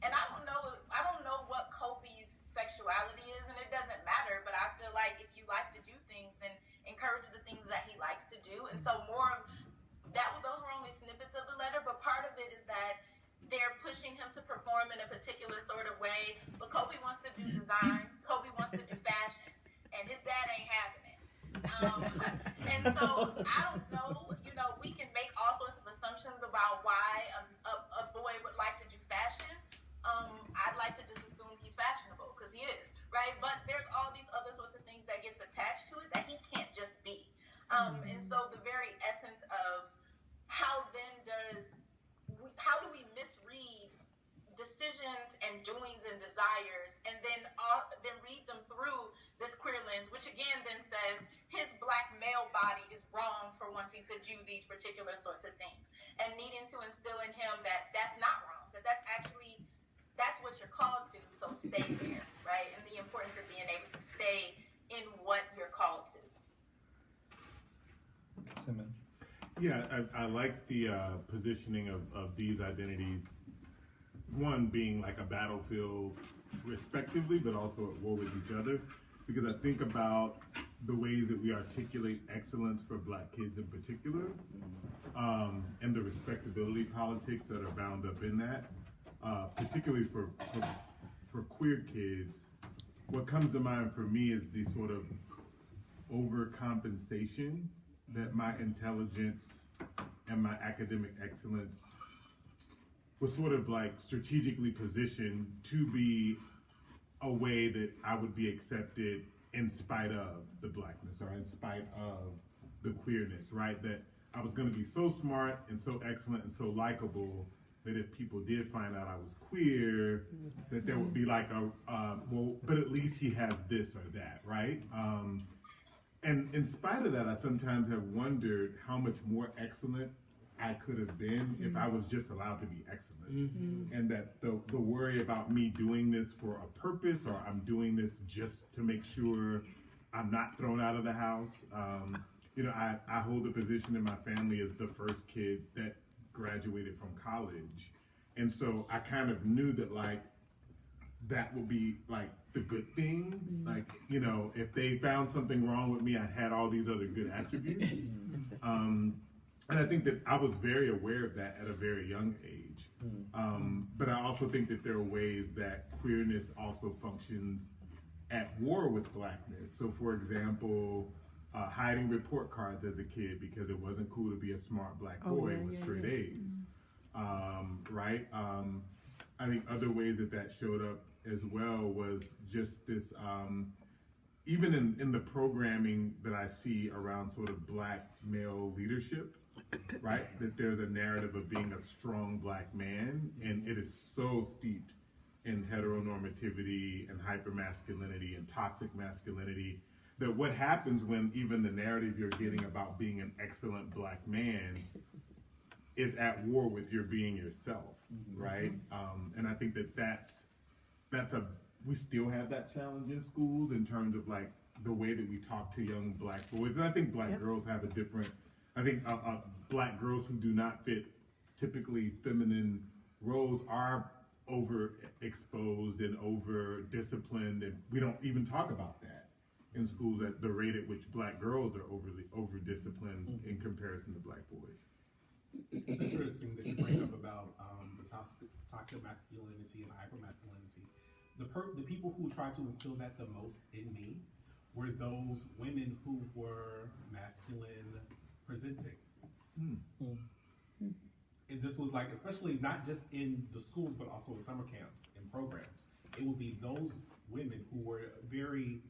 And I don't know what Kobe's sexuality is, and it doesn't matter, but I feel like if you like to do things, then encourage the things that he likes to do. And so those were only snippets of the letter, but part of it is that they're pushing him to perform in a particular sort of way. But Kobe wants to do design, Kobe wants to do fashion, and his dad ain't having it. And so I don't know, we can make all sorts of assumptions about why a boy would like to do fashion. I'd like to just assume he's fashionable, because he is, right? But there's all these other sorts of things that gets so the very essence of how do we misread decisions and doings and desires, and then read them through this queer lens, which again then says his black male body is wrong for wanting to do these particular sorts of things, and needing to instill in him that that's not wrong, that's what you're called to, so stay there, right? And the importance of being able to stay in what you're called to. Simmons. Yeah, I like the positioning of these identities, one being like a battlefield respectively, but also at war with each other, because I think about the ways that we articulate excellence for Black kids in particular, and the respectability politics that are bound up in that, particularly for queer kids. What comes to mind for me is the sort of overcompensation that my intelligence and my academic excellence was sort of like strategically positioned to be a way that I would be accepted in spite of the Blackness or in spite of the queerness, right? That I was going to be so smart and so excellent and so likable that if people did find out I was queer, that there would be like well, but at least he has this or that, right? And in spite of that, I sometimes have wondered how much more excellent I could have been if I was just allowed to be excellent. And that the worry about me doing this for a purpose, or I'm doing this just to make sure I'm not thrown out of the house. I hold a position in my family as the first kid that graduated from college. And so I kind of knew that like, that would be like the good thing. Like, if they found something wrong with me, I had all these other good attributes. And I think that I was very aware of that at a very young age. But I also think that there are ways that queerness also functions at war with Blackness. So for example, hiding report cards as a kid because it wasn't cool to be a smart Black boy with straight A's. Right? I think other ways that showed up as well was just this, even in the programming that I see around sort of Black male leadership, right? That there's a narrative of being a strong Black man, and it is so steeped in heteronormativity and hypermasculinity and toxic masculinity that what happens when even the narrative you're getting about being an excellent Black man is at war with your being yourself, right? And I think we still have that challenge in schools in terms of like the way that we talk to young Black boys. And I think Black girls have a different, Black girls who do not fit typically feminine roles are overexposed and over disciplined, and we don't even talk about that in schools at the rate at which Black girls are over disciplined in comparison to Black boys. It's interesting that you bring up about the toxic masculinity and hypermasculinity. The people who tried to instill that the most in me were those women who were masculine presenting. And this was like, especially not just in the schools, but also in summer camps and programs. It would be those women who were very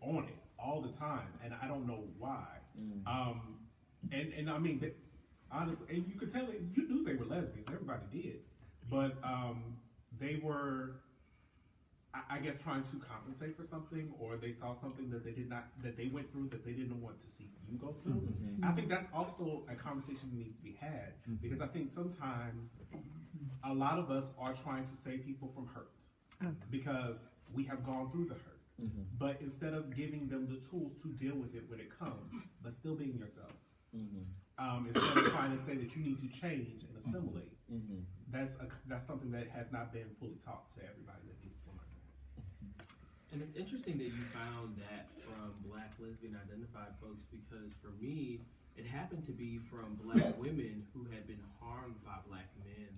on it all the time, and I don't know why. And I mean, honestly, and you could tell it, you knew they were lesbians. Everybody did, but they were, I guess, trying to compensate for something, or they saw something that they went through that they didn't want to see you go through. I think that's also a conversation that needs to be had, because I think sometimes a lot of us are trying to save people from hurt because we have gone through the hurt. But instead of giving them the tools to deal with it when it comes, but still being yourself. Instead of trying to say that you need to change and assimilate, that's something that has not been fully taught to everybody that needs to learn. And it's interesting that you found that from Black lesbian identified folks, because for me, it happened to be from Black women who had been harmed by Black men,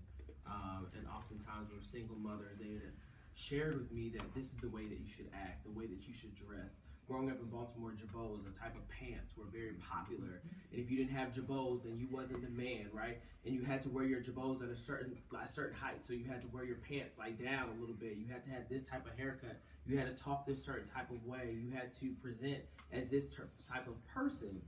and oftentimes were single mothers. They had shared with me that this is the way that you should act, the way that you should dress, growing up in Baltimore, jabots, a type of pants, were very popular. And if you didn't have jabots, then you wasn't the man, right? And you had to wear your jabots at a certain height. So you had to wear your pants like down a little bit. You had to have this type of haircut. You had to talk this certain type of way. You had to present as this type of person.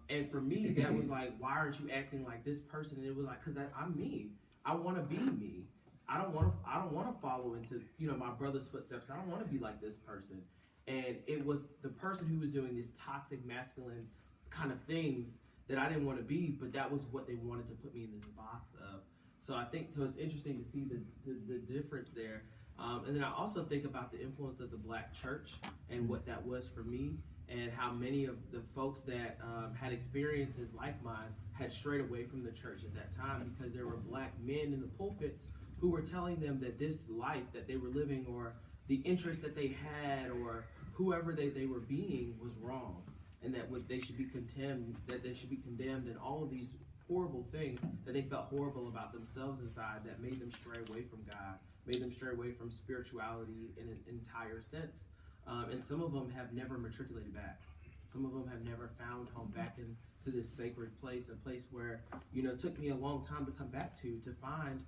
And for me, that was like, why aren't you acting like this person? And it was like, because I'm me. I want to be me. I don't want to follow into, my brother's footsteps. I don't want to be like this person. And it was the person who was doing these toxic masculine kind of things that I didn't want to be, but that was what they wanted to put me in this box of. So I think, it's interesting to see the difference there. And then I also think about the influence of the Black church and what that was for me, and how many of the folks that had experiences like mine had strayed away from the church at that time, because there were Black men in the pulpits who were telling them that this life that they were living, or the interest that they had, or whoever they were being, was wrong, and that they should be condemned, and all of these horrible things that they felt horrible about themselves inside, that made them stray away from God, made them stray away from spirituality in an entire sense. And some of them have never matriculated back. Some of them have never found home back into this sacred place, a place where, it took me a long time to come back to find,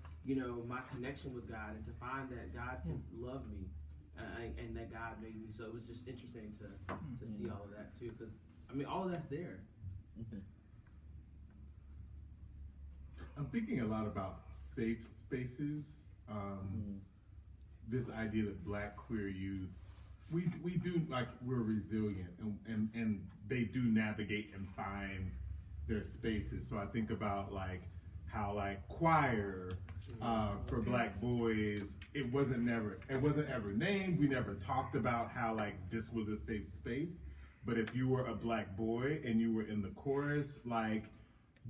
my connection with God, and to find that God can love me, and that God made me. So it was just interesting to see all of that too, because, all of that's there. I'm thinking a lot about safe spaces. This idea that Black queer youth, we do, like, we're resilient, and they do navigate and find their spaces. So I think about how choir for Black boys, it wasn't ever named. We never talked about how this was a safe space. But if you were a Black boy and you were in the chorus,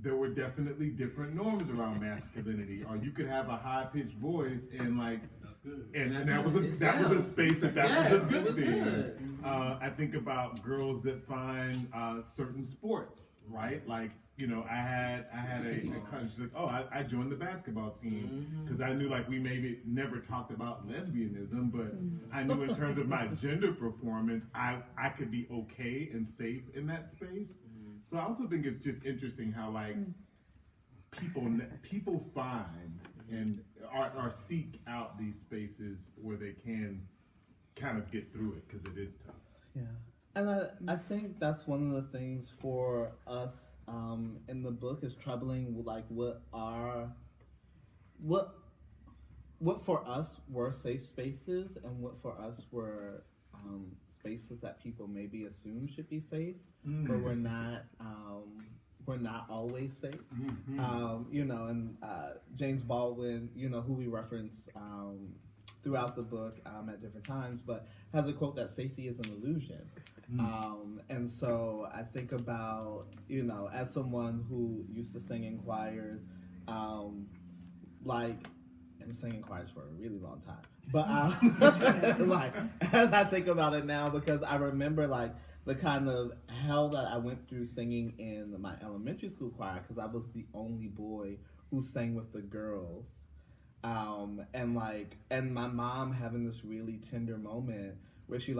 there were definitely different norms around masculinity. Or you could have a high-pitched voice and that's good. And that was a space that was a good thing. I think about girls that find certain sports, right? I had a cousin, she's like, oh, I joined the basketball team because I knew we maybe never talked about lesbianism, but I knew in terms of my gender performance, I could be okay and safe in that space. So I also think it's just interesting how people find and or seek out these spaces where they can kind of get through it, because it is tough. Yeah, and I think that's one of the things for us in the book is troubling, what for us were safe spaces, and what for us were spaces that people maybe assume should be safe, but we're not always safe. And James Baldwin, who we reference throughout the book at different times, but has a quote that safety is an illusion. And so I think about, as someone who used to sing in choirs, and sing in choirs for a really long time. But as I think about it now, because I remember the kind of hell that I went through singing in my elementary school choir, because I was the only boy who sang with the girls. And my mom having this really tender moment where she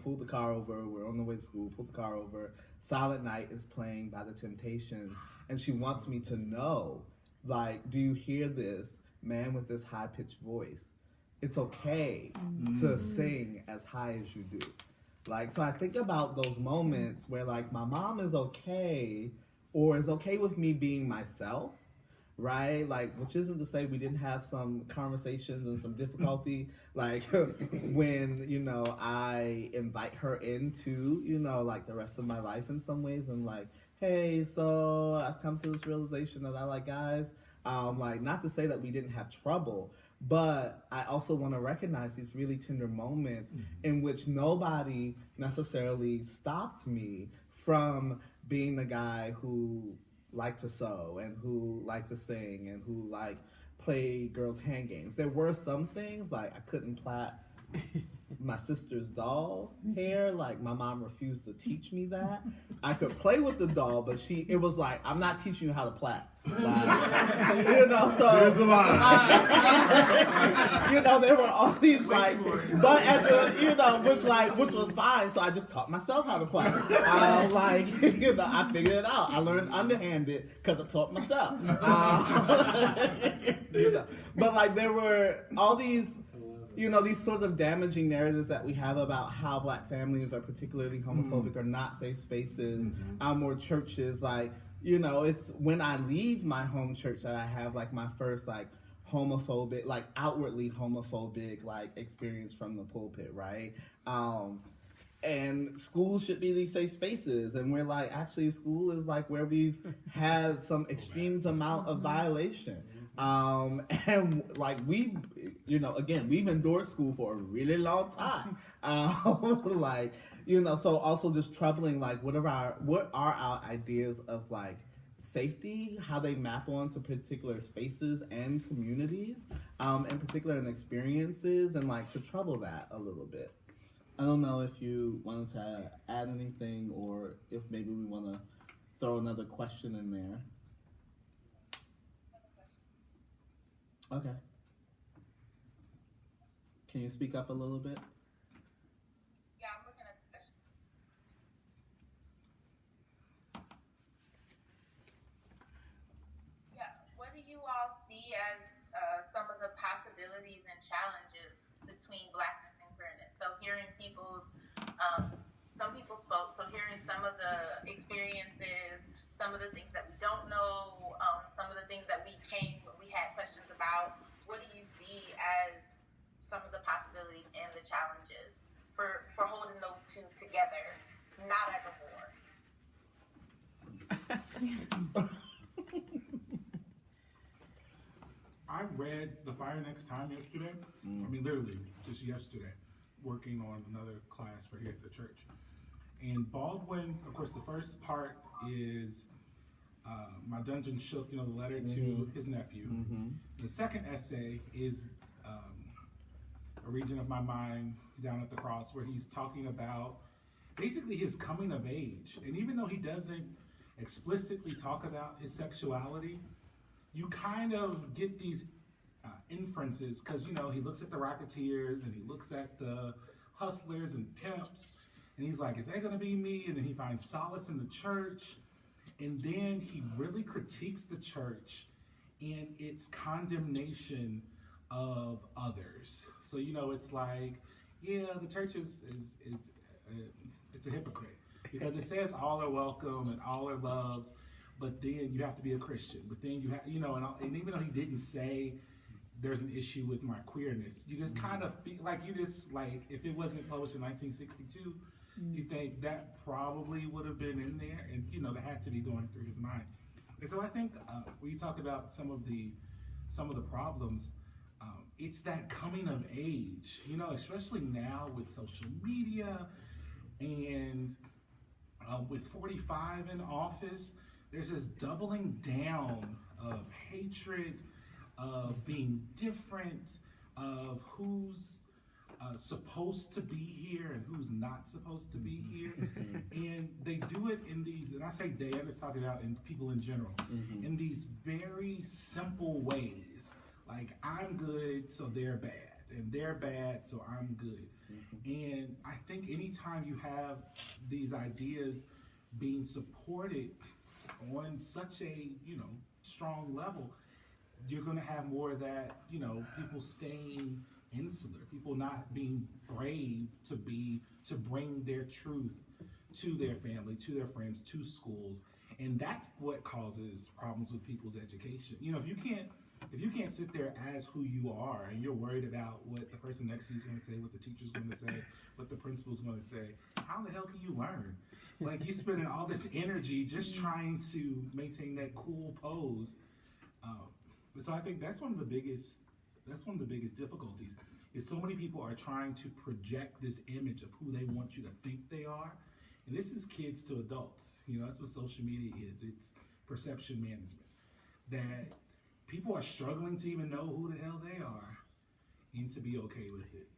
pulled the car over, we're on the way to school, pulled the car over, Silent Night is playing by the Temptations, and she wants me to know, do you hear this man with this high-pitched voice? It's okay to sing as high as you do. So I think about those moments where my mom is okay, or is okay with me being myself, right? Which isn't to say we didn't have some conversations and some difficulty, when, I invite her into, the rest of my life in some ways, and hey, so I've come to this realization that I like guys. Not to say that we didn't have trouble, but I also want to recognize these really tender moments in which nobody necessarily stopped me from being the guy who liked to sew, and who liked to sing, and who play girls' hand games. There were some things I couldn't plait my sister's doll hair. Like, my mom refused to teach me that. I could play with the doll, but it was like, I'm not teaching you how to plait. Like, you know, so there's a line. you know, there were all these like, but at the, you know, which was fine. So I just taught myself how to plait. Like, you know, I figured it out. I learned underhanded because I taught myself. You know, but like there were all these, you know, these sorts of damaging narratives that we have about how Black families are particularly homophobic or not safe spaces, or churches. Like, you know, it's when I leave my home church that I have like my first like homophobic, like outwardly homophobic like experience from the pulpit, right? And schools should be these safe spaces, and we're like, actually school is like where we've had some extremes amount of violation. And like we've, you know, again, we've endorsed school for a really long time. Like, you know, so also just troubling, like, what are our ideas of like safety, how they map onto particular spaces and communities, in particular in experiences, and like to trouble that a little bit. I don't know if you wanted to add anything, or if maybe we want to throw another question in there. Okay. Can you speak up a little bit? Yeah, I'm looking at the question. Yeah, what do you all see as some of the possibilities and challenges between Blackness and queerness? So hearing some people spoke, so hearing some of the experiences, some of the things that we don't know, some of the things that we had questions about. What do you see as some of the possibilities and the challenges for holding those two together, not as a war? I read The Fire Next Time yesterday. I mean, literally, just yesterday, working on another class for here at the church. And Baldwin, of course, the first part is My Dungeon Shook, you know, the letter to his nephew. The second essay is A Region of My Mind Down at the Cross, where he's talking about basically his coming of age. And even though he doesn't explicitly talk about his sexuality, you kind of get these inferences, because, you know, he looks at the Rocketeers and he looks at the hustlers and pimps, and he's like, is that going to be me? And then he finds solace in the church. And then he really critiques the church in its condemnation of others. So, you know, it's like, yeah, the church is it's a hypocrite, because it says all are welcome and all are loved, but then you have to be a Christian. But then you have, you know, and even though he didn't say there's an issue with my queerness, you just kind of feel like, you just like, if it wasn't published in 1962, you think that probably would have been in there, and, you know, that had to be going through his mind. And so I think when you talk about some of the problems, it's that coming of age, you know, especially now with social media and with 45 in office, there's this doubling down of hatred, of being different, of who's supposed to be here and who's not supposed to be here. And they do it in these, and I say they, I'm just talking about in people in general, in these very simple ways. Like, I'm good, so they're bad, and they're bad, so I'm good. And I think anytime you have these ideas being supported on such a, you know, strong level, you're going to have more of that, you know, people staying insular, people not being brave to bring their truth to their family, to their friends, to schools. And that's what causes problems with people's education. You know, if you can't sit there as who you are, and you're worried about what the person next to you is going to say, what the teacher's going to say, what the principal's going to say, how the hell can you learn? Like, you're spending all this energy just trying to maintain that cool pose. So I think that's one of the biggest difficulties, is so many people are trying to project this image of who they want you to think they are. And this is kids to adults. You know, that's what social media is. It's perception management. That people are struggling to even know who the hell they are and to be okay with it.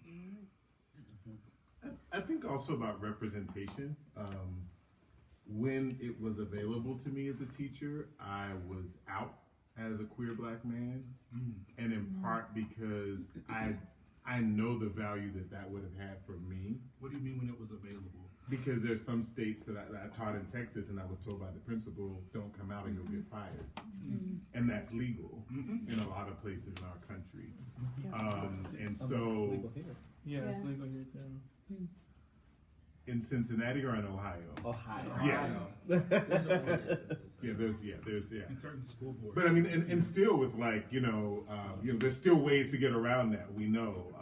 I think also about representation. When it was available to me as a teacher, I was out as a queer black man, and in part because I know the value that would have had for me. What do you mean when it was available? Because there's some states that I taught in Texas, and I was told by the principal, don't come out or you'll get fired. And that's legal in a lot of places in our country. And so, yeah, it's legal here too. In Cincinnati or in Ohio? Ohio. Yes. There's In certain school boards. But I mean, and still with like, there's still ways to get around that, we know.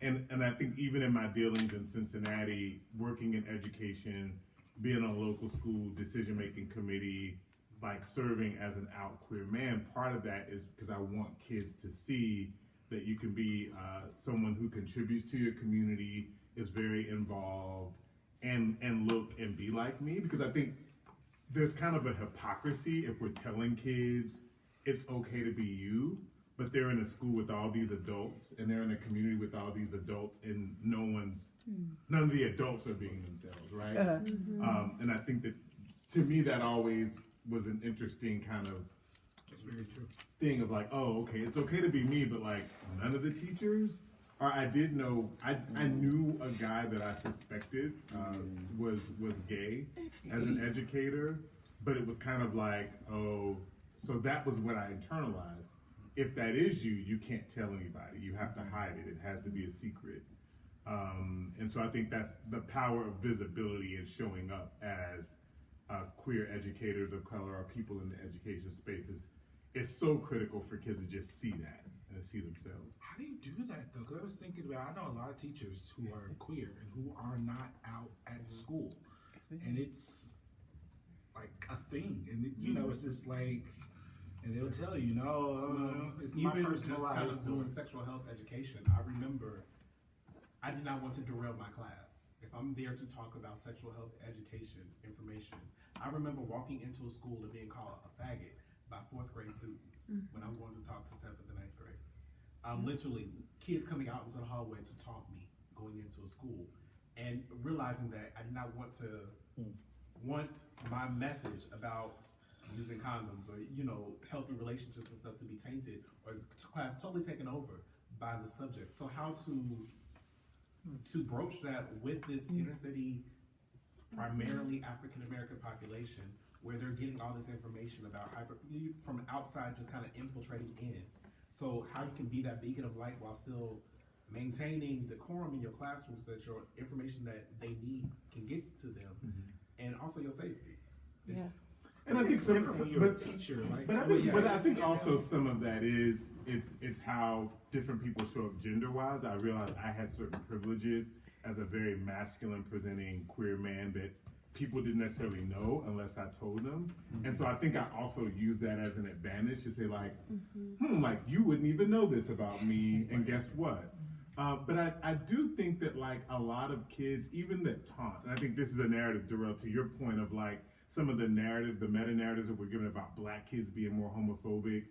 And I think even in my dealings in Cincinnati, working in education, being on a local school decision-making committee, like serving as an out queer man, part of that is because I want kids to see that you can be someone who contributes to your community, is very involved, and look and be like me, because I think there's kind of a hypocrisy if we're telling kids it's okay to be you, but they're in a school with all these adults and they're in a community with all these adults and none of the adults are being themselves, right? And I think that to me that always was an interesting kind of very true thing of like, oh, okay, it's okay to be me, but like none of the teachers. Or I did know, I knew a guy that I suspected was gay as an educator, but it was kind of like, oh, so that was what I internalized. If that is you, you can't tell anybody. You have to hide it. It has to be a secret. And so I think that's the power of visibility and showing up as queer educators of color or people in the education spaces. It's so critical for kids to just see that and see themselves. How do you do that though? Because I was thinking about, I know a lot of teachers who are queer and who are not out at school, and it's like a thing, and it's just like, and they'll tell you, it's my Even personal just life. kind of doing sexual health education, I remember I did not want to derail my class. If I'm there to talk about sexual health education information, I remember walking into a school and being called a faggot by 4th grade students when I'm going to talk to 7th and 8th graders. Literally, kids coming out into the hallway to taunt me going into a school, and realizing that I did not want my message about using condoms or healthy relationships and stuff to be tainted or class totally taken over by the subject. So how to broach that with this inner city, primarily African American population, where they're getting all this information about from outside, just kind of infiltrating in. So how you can be that beacon of light while still maintaining decorum in your classroom so that your information that they need can get to them, and also your safety. And I think it's different when you're a teacher. But I think also some of that is it's how different people show up gender-wise. I realized I had certain privileges as a very masculine presenting queer man that people didn't necessarily know unless I told them. And so I think I also use that as an advantage to say like, like you wouldn't even know this about me, and guess what? But I do think that like a lot of kids, even that taunt, and I think this is a narrative, Durell, to your point of like some of the narrative, the meta-narratives that we're given about black kids being more homophobic,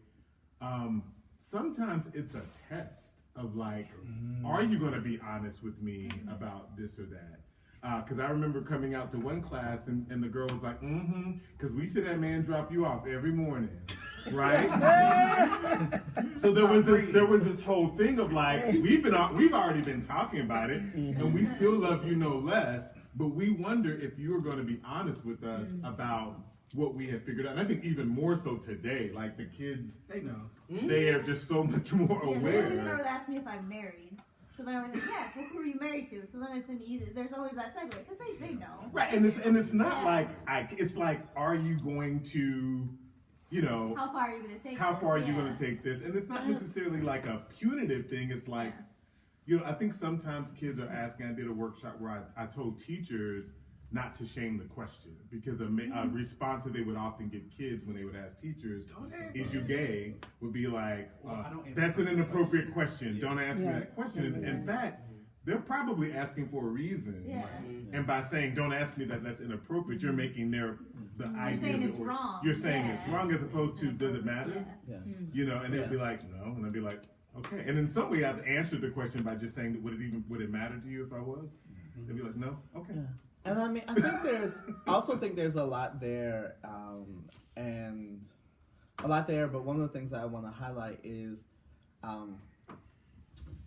sometimes it's a test of like, are you gonna be honest with me about this or that? Because I remember coming out to one class and the girl was like, because we see that man drop you off every morning, right? So there was this whole thing of like, we've already been talking about it, and we still love you no less, but we wonder if you are going to be honest with us about what we have figured out. And I think even more so today, like the kids, they know. They are just so much more aware. They always start with asking me if I'm married. So then I was like, yes, well, who are you married to? So then it's an easy, there's always that segue, because they know. Right, and it's not like, it's like, are you going to, how far are you going to take how this? far are you going to take this? And it's not necessarily like a punitive thing, it's like, I think sometimes kids are asking, I did a workshop where I told teachers not to shame the question, because a response that they would often give kids when they would ask teachers, is you gay, would be like, that's an inappropriate question, don't ask me that question. In fact, they're probably asking for a reason. And by saying, don't ask me that, that's inappropriate, you're making the idea. You're saying it's wrong. You're saying it's wrong, as opposed to, does it matter? And they'd be like, no. And I'd be like, Okay, and in some way I've answered the question by just saying, would it matter to you if I was? They'd be like, no? Okay. Yeah. And I mean, I also think there's a lot there, but one of the things that I want to highlight is,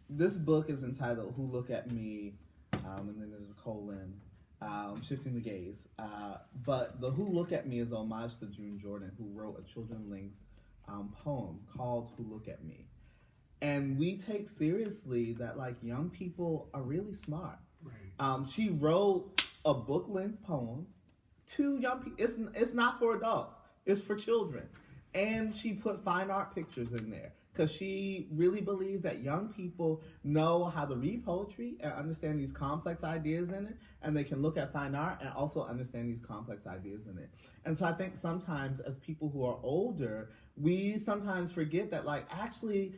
this book is entitled Who Look at Me, and then there's a colon, Shifting the Gaze. But the Who Look at Me is homage to June Jordan, who wrote a children-length poem called Who Look at Me. And we take seriously that, like, young people are really smart. Right. She wrote a book-length poem to young people. It's not for adults. It's for children. And she put fine art pictures in there because she really believes that young people know how to read poetry and understand these complex ideas in it, and they can look at fine art and also understand these complex ideas in it. And so I think sometimes as people who are older, we sometimes forget that, like, actually,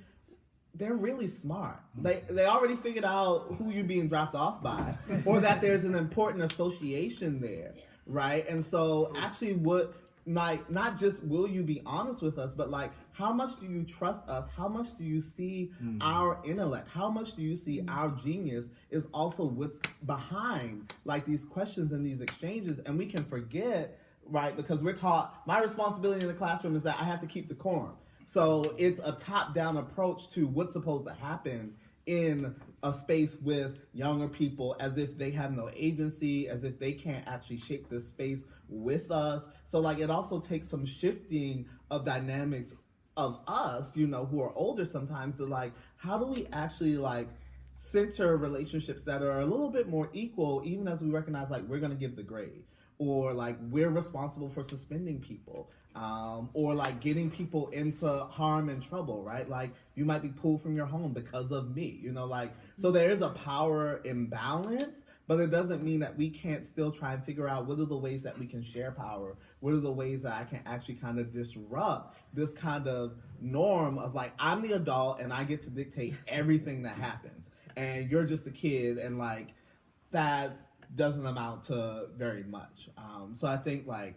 they're really smart. They already figured out who you're being dropped off by, or that there's an important association there, right? And so actually not just will you be honest with us, but like, how much do you trust us? How much do you see our intellect? How much do you see our genius is also what's behind like these questions and these exchanges? And we can forget, right? Because we're taught, my responsibility in the classroom is that I have to keep decorum. So it's a top-down approach to what's supposed to happen in a space with younger people, as if they have no agency, as if they can't actually shape this space with us. So like, it also takes some shifting of dynamics of us, you know, who are older sometimes, to like, how do we actually like center relationships that are a little bit more equal, even as we recognize like we're gonna give the grade, or like we're responsible for suspending people. Or like getting people into harm and trouble, right? Like you might be pulled from your home because of me, you know, like, so there is a power imbalance, but it doesn't mean that we can't still try and figure out what are the ways that we can share power, what are the ways that I can actually kind of disrupt this kind of norm of like, I'm the adult and I get to dictate everything that happens, and you're just a kid, and like, that doesn't amount to very much. So I think like,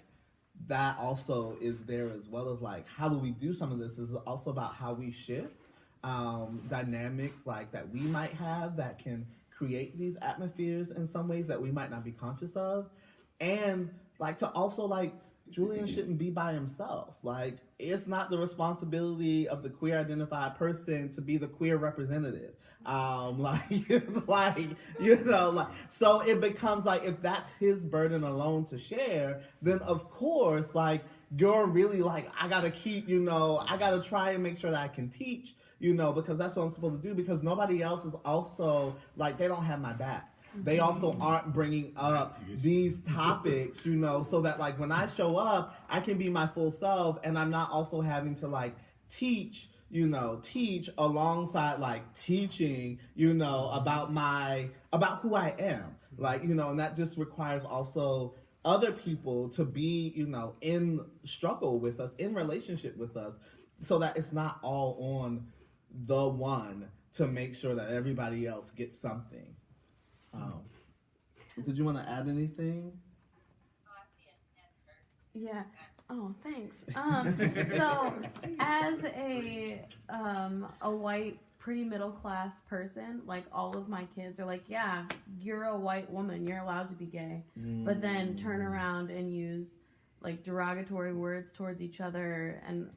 that also is there, as well as like, how do we do some of this is also about how we shift dynamics like that we might have that can create these atmospheres in some ways that we might not be conscious of. And like, to also like, Julian shouldn't be by himself. Like, it's not the responsibility of the queer identified person to be the queer representative. So it becomes like, if that's his burden alone to share, then of course, like, you're really like, I gotta keep, you know, I gotta try and make sure that I can teach, you know, because that's what I'm supposed to do, because nobody else is also like, they don't have my back. They also aren't bringing up these topics, you know, so that like, when I show up, I can be my full self, and I'm not also having to like teach alongside like teaching, you know, about who I am. Like, you know, and that just requires also other people to be, you know, in struggle with us, in relationship with us, so that it's not all on the one to make sure that everybody else gets something. Did you want to add anything? Yeah. Oh, thanks. So as a white, pretty middle class person, like, all of my kids are like, yeah, you're a white woman, you're allowed to be gay, but then turn around and use like derogatory words towards each other. And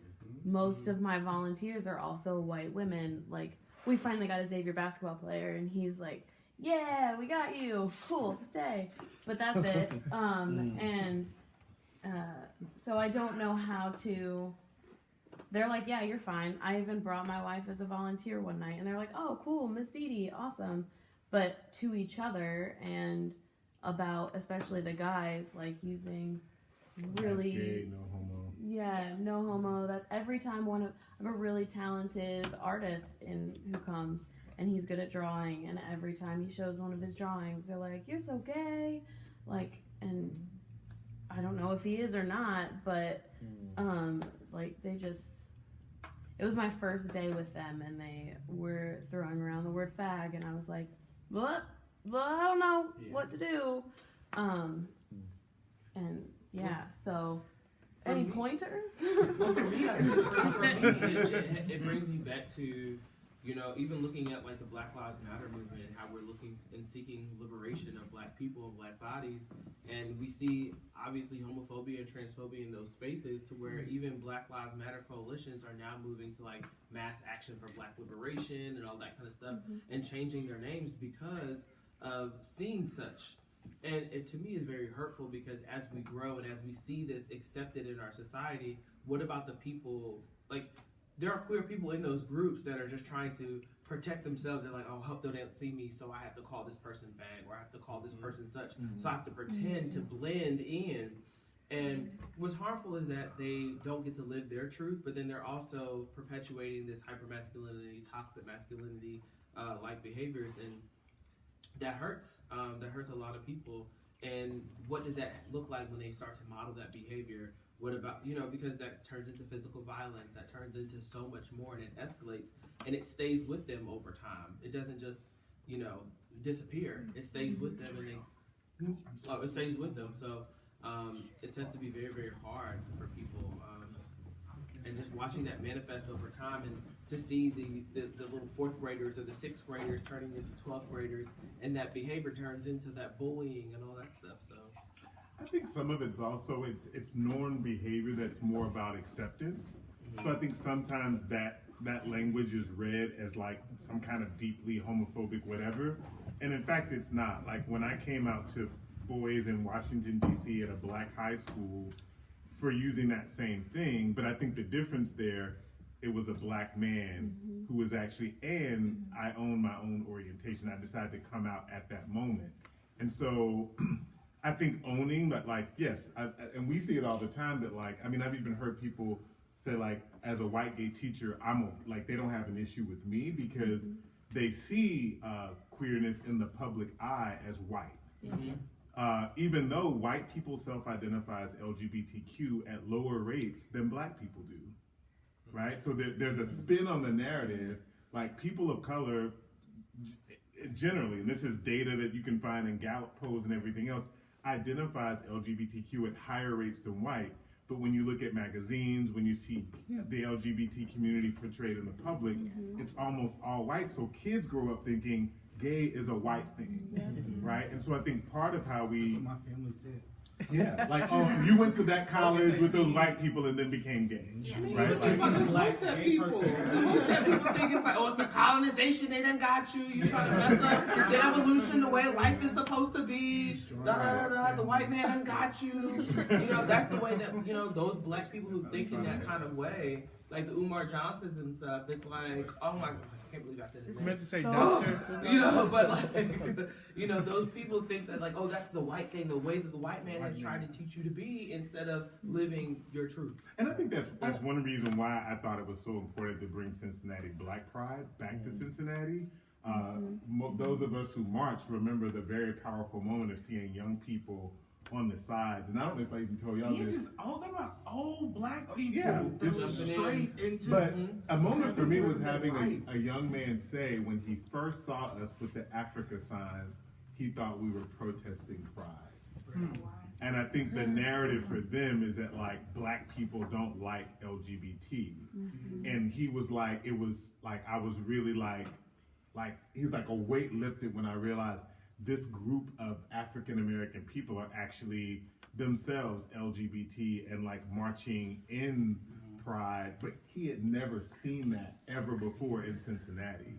most of my volunteers are also white women. Like, we finally got a Xavier basketball player, and he's like, yeah, we got you, cool, stay. But that's it. So I don't know how to, they're like, yeah, you're fine. I even brought my wife as a volunteer one night, and they're like, oh, cool, Miss Dee Dee, awesome. But to each other, and about, especially the guys, like, using really, gay, no homo. Yeah, no homo. That every time I have a really talented artist who comes, and he's good at drawing, and every time he shows one of his drawings, they're like, you're so gay, like, and I don't know if he is or not, but like, they just, it was my first day with them, and they were throwing around the word fag, and I was like, what? Well, I don't know what to do. And yeah, so any pointers? For me, it brings me back to You know, even looking at like the Black Lives Matter movement and how we're looking and seeking liberation of Black people and Black bodies, and we see obviously homophobia and transphobia in those spaces, to where even Black Lives Matter coalitions are now moving to like mass action for Black liberation and all that kind of stuff, and changing their names because of seeing such. And it to me is very hurtful, because as we grow and as we see this accepted in our society, what about the people, like, there are queer people in those groups that are just trying to protect themselves. They're like, oh, I hope they don't see me, so I have to call this person fag, or I have to call this person such, so I have to pretend to blend in. And what's harmful is that they don't get to live their truth, but then they're also perpetuating this hypermasculinity, toxic masculinity, like behaviors, and that hurts. That hurts a lot of people. And what does that look like when they start to model that behavior? What about, you know, because that turns into physical violence, that turns into so much more, and it escalates, and it stays with them over time. It doesn't just, you know, disappear. It stays with them, and it stays with them. So it tends to be very, very hard for people. And just watching that manifest over time, and to see the little 4th graders or the 6th graders turning into 12th graders, and that behavior turns into that bullying and all that stuff. So I think some of it's also, it's norm behavior that's more about acceptance. So I think sometimes that language is read as like some kind of deeply homophobic whatever, and in fact it's not. Like when I came out to boys in Washington D.C. at a Black high school for using that same thing, but I think the difference there, it was a Black man who was actually, and I own my own orientation. I decided to come out at that moment. And so I think owning that, like, yes, and we see it all the time that, like, I mean, I've even heard people say, like, as a white gay teacher, like, they don't have an issue with me because they see queerness in the public eye as white. Even though white people self-identify as LGBTQ at lower rates than Black people do, right? So there's a spin on the narrative, like people of color generally, and this is data that you can find in Gallup polls and everything else, identifies LGBTQ at higher rates than white. But when you look at magazines, when you see the LGBT community portrayed in the public, it's almost all white. So kids grow up thinking gay is a white thing, right? And so I think part of how we... That's what my family said. Yeah, like, oh, you went to that college with those white people and then became gay, right? It's like the Hotep people. The Hotep people think it's like, oh, it's the colonization, they done got you. You trying to mess up the evolution, the way life is supposed to be. The white man done got you. You know, that's the way that, you know, those Black people who think in that kind of way, like the Umar Johnsons and stuff, it's like, oh my God. I can't believe I said his name. Meant to say doctor. You know, but like, you know, those people think that like, oh, that's the white thing, the way that the white man has tried to teach you to be, instead of living your truth. And I think that's one reason why I thought it was so important to bring Cincinnati Black Pride back to Cincinnati. Those of us who marched remember the very powerful moment of seeing young people on the sides, and I don't know if I even told y'all this. They're not old Black people. Yeah, just straight and just. But a moment for me was having a young man say when he first saw us with the Africa signs, he thought we were protesting pride. And I think the narrative for them is that like Black people don't like LGBT, and he was like, it was like I was really like he was like a weight lifted when I realized this group of African American people are actually themselves LGBT and like marching in pride, but he had never seen that ever before in Cincinnati.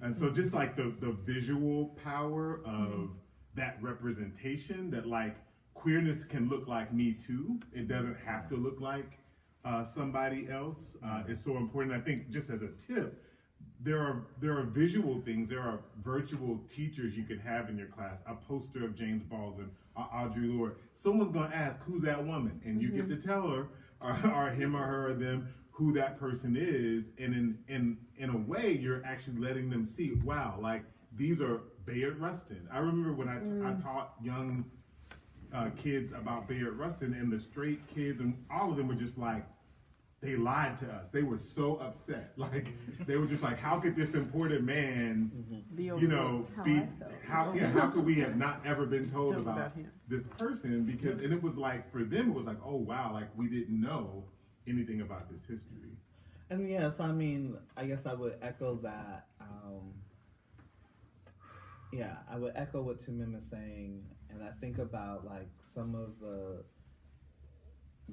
And so just like the visual power of that representation, that like queerness can look like me too. It doesn't have to look like somebody else. Is so important. I think just as a tip, there are visual things. There are virtual teachers you could have in your class. A poster of James Baldwin, Audre Lorde. Someone's gonna ask, "Who's that woman?" And you get to tell her, or him or her or them, who that person is. And in a way, you're actually letting them see, wow, like these are Bayard Rustin. I remember when I taught young kids about Bayard Rustin, and the straight kids, and all of them were just like, they lied to us. They were so upset. Like they were just like, how could this important man, you know, how could we have not ever been told about this person? Because, and it was like, for them, it was like, oh wow, like we didn't know anything about this history. And yes, I mean, I guess I would echo that. I would echo what Timon is saying, and I think about like some of the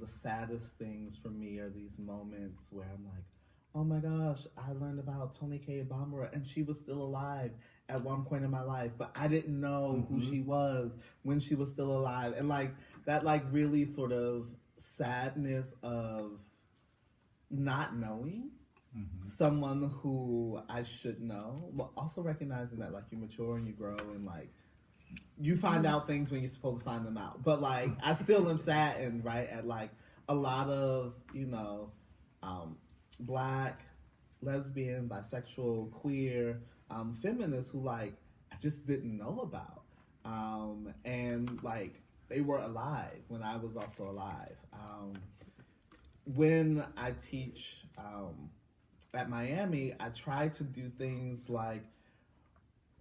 saddest things for me are these moments where I'm like, oh my gosh, I learned about Toni K. Bambara, and she was still alive at one point in my life, but I didn't know who she was when she was still alive, and like that, like really sort of sadness of not knowing someone who I should know, but also recognizing that like you mature and you grow and like you find out things when you're supposed to find them out. But like I still am saddened, right, at like a lot of, you know, Black, lesbian, bisexual, queer, feminists who like I just didn't know about. And like they were alive when I was also alive. When I teach at Miami, I try to do things like,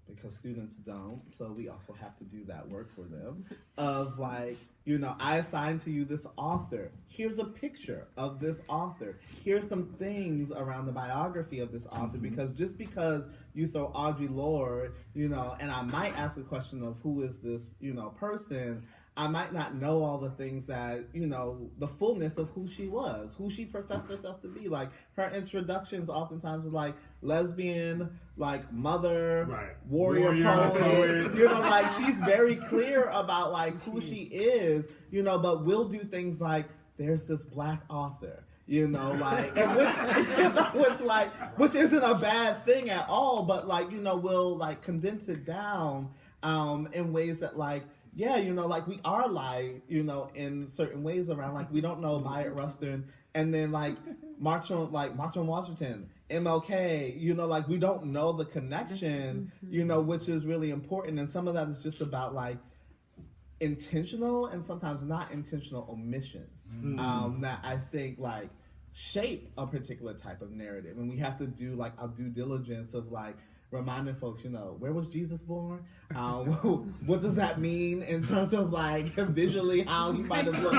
because students don't, so we also have to do that work for them, of like, you know, I assign to you this author. Here's a picture of this author. Here's some things around the biography of this author, because just because you throw Audre Lorde, you know, and I might ask a question of who is this, you know, person, I might not know all the things that, you know, the fullness of who she was, who she professed herself to be. Like, her introductions oftentimes were like lesbian, like mother, warrior poet. You know, like, she's very clear about, like, who she is, you know, but we'll do things like, there's this Black author, you know, like, and which isn't a bad thing at all, but, like, you know, we'll, like, condense it down in ways that, like, yeah, you know, like we are alive, you know, in certain ways around, like we don't know Bayard Rustin, and then like March on Washington, MLK, you know, like we don't know the connection, you know, which is really important, and some of that is just about like intentional and sometimes not intentional omissions that I think like shape a particular type of narrative, and we have to do like our due diligence of like reminding folks, you know, where was Jesus born? What does that mean in terms of like visually how he might have looked?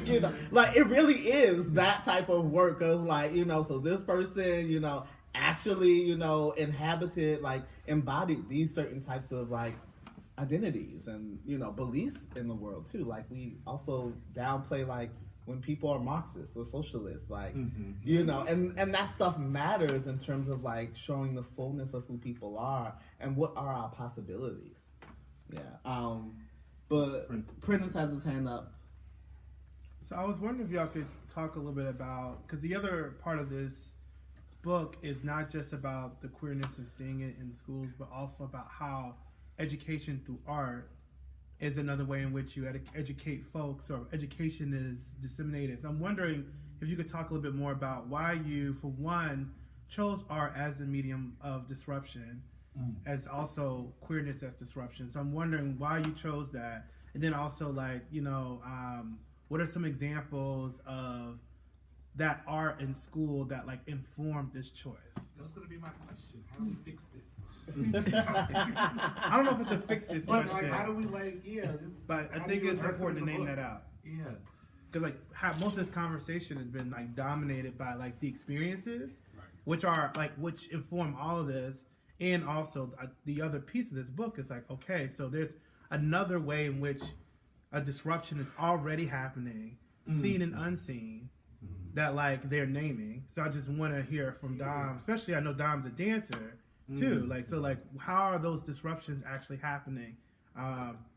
You know, like it really is that type of work of like, you know, so this person, you know, actually, you know, embodied these certain types of like identities and, you know, beliefs in the world too. Like we also downplay like when people are Marxists or socialists, like, you know, and that stuff matters in terms of like showing the fullness of who people are and what are our possibilities. Yeah. But Prentice has his hand up. So I was wondering if y'all could talk a little bit about, because the other part of this book is not just about the queerness and seeing it in schools, but also about how education through art is another way in which you educate folks, or education is disseminated. So I'm wondering if you could talk a little bit more about why you, for one, chose art as a medium of disruption, as also queerness as disruption. So I'm wondering why you chose that, and then also like, you know, what are some examples of that art in school that like informed this choice? That was going to be my question. How do we fix this? I don't know if it's a fix this question. Like, how do we but I think it's important to name that out. Yeah. Because like most of this conversation has been like dominated by like the experiences, which inform all of this, and also the other piece of this book is like, okay, so there's another way in which a disruption is already happening, seen and unseen, that like they're naming. So I just want to hear from Dom, especially I know Dom's a dancer too. Like, so like, how are those disruptions actually happening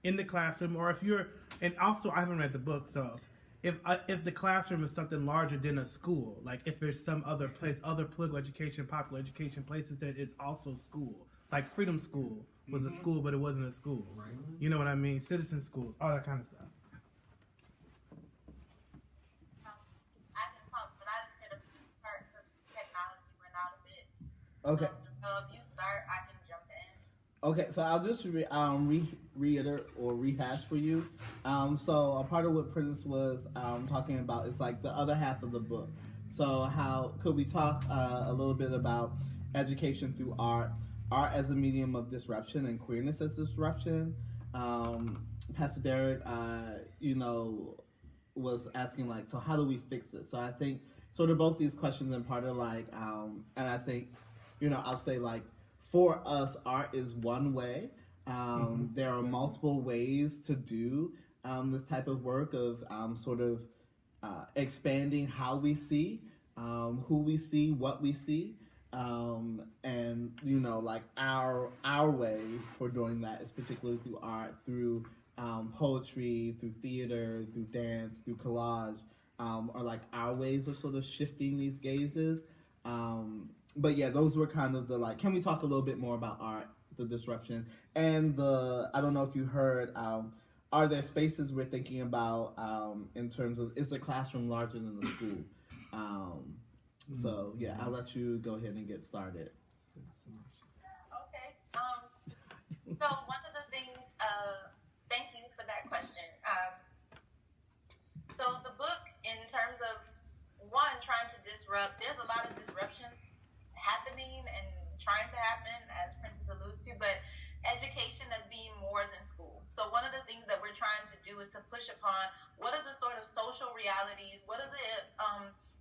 in the classroom, or if you're, and also I haven't read the book, so if the classroom is something larger than a school, like if there's some other place, other political education, popular education places that is also school, like Freedom School was a school, but it wasn't a school. Right. You know what I mean? Citizen schools, all that kind of stuff. Okay. If you start, I can jump in. Okay, so I'll just reiterate or rehash for you. So a part of what Prentice was talking about is like the other half of the book. So how could we talk a little bit about education through art as a medium of disruption and queerness as disruption? Pastor Derek, you know, was asking like, so how do we fix this? So I think, sort of both these questions and part of like, and I think, I'll say like, for us, art is one way. There are multiple ways to do this type of work of sort of expanding how we see, who we see, what we see. And like our way for doing that is particularly through art, through poetry, through theater, through dance, through collage, are like our ways of sort of shifting these gazes. But yeah, those were kind of the like, can we talk a little bit more about art, the disruption, and I don't know if you heard, are there spaces we're thinking about in terms of, is the classroom larger than the school? So yeah, I'll let you go ahead and get started. Okay. So one of the things, thank you for that question. So the book, in terms of trying to disrupt, there's a lot of disruptions happening and trying to happen, as Princess alludes to, but education as being more than school. So one of the things that we're trying to do is to push upon what are the sort of social realities, what are the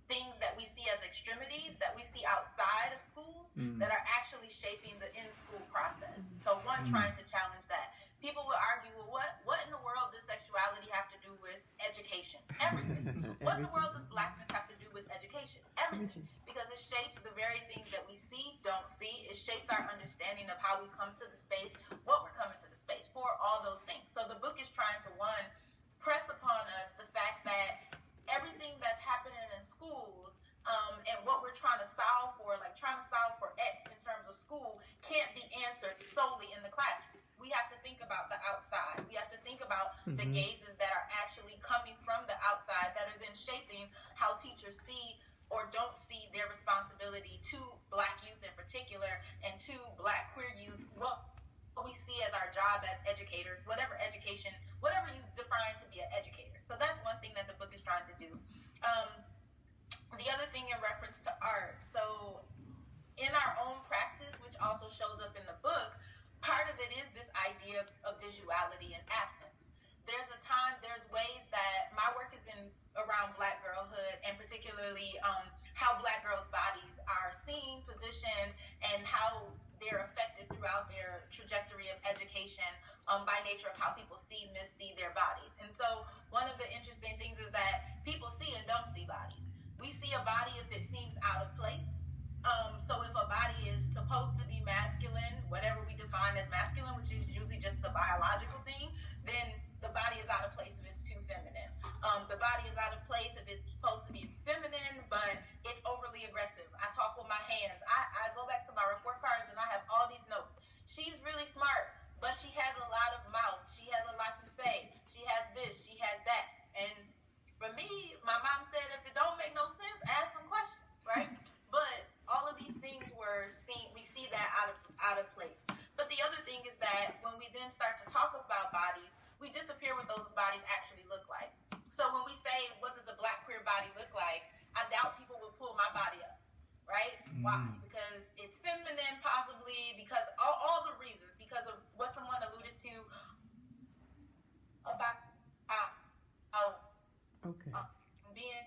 things that we see as extremities that we see outside of schools that are actually shaping the in-school process. So trying to challenge that. People will argue, well, what in the world does sexuality have to do with education? Everything. What in the world does blackness have to do with education? Everything. Because it shapes the very things that we see, don't see. It shapes our understanding of how we come to the space, what we're coming to the space for, all those things. So the book is trying to, press upon us the fact that everything that's happening in schools and what we're trying to solve for, like trying to solve for X in terms of school, can't be answered solely in the classroom. We have to think about the outside. We have to think about the gazes that are actually coming from the outside that are then shaping how teachers see or don't see their responsibility to Black youth in particular and to Black queer youth, what we see as our job as educators, whatever education, whatever you define to be an educator. So that's one thing that the book is trying to do. The other thing in reference to art, so in our own practice, which also shows up in the book, part of it is this idea of visuality and absence. There's ways that my work is around Black girlhood, and particularly how Black girls' bodies are seen, positioned, and how they're affected throughout their trajectory of education by nature of how people missee their bodies. And so one of the interesting things is that people see and don't see bodies. We see a body if it seems out of place. So if a body is supposed to be masculine, whatever we define as masculine, which is usually just a biological thing, then the body is out of place if it's too feminine. The body is out of place if it's supposed to be feminine, but it's overly aggressive. I talk with my hands. I go back to my report cards and I have all these notes. She's really smart, but she has a lot of mouth. She has a lot to say. She has this, she has that. And for me, my mom said, if it don't make no sense, ask some questions, right? But all of these things we see that out of place. But the other thing is that when we then start to talk about bodies, we disappear what those bodies actually look like. So when we say, what does a Black queer body look like, I doubt people will pull my body up, right? Why? Because it's feminine, possibly, because all the reasons, because of what someone alluded to about being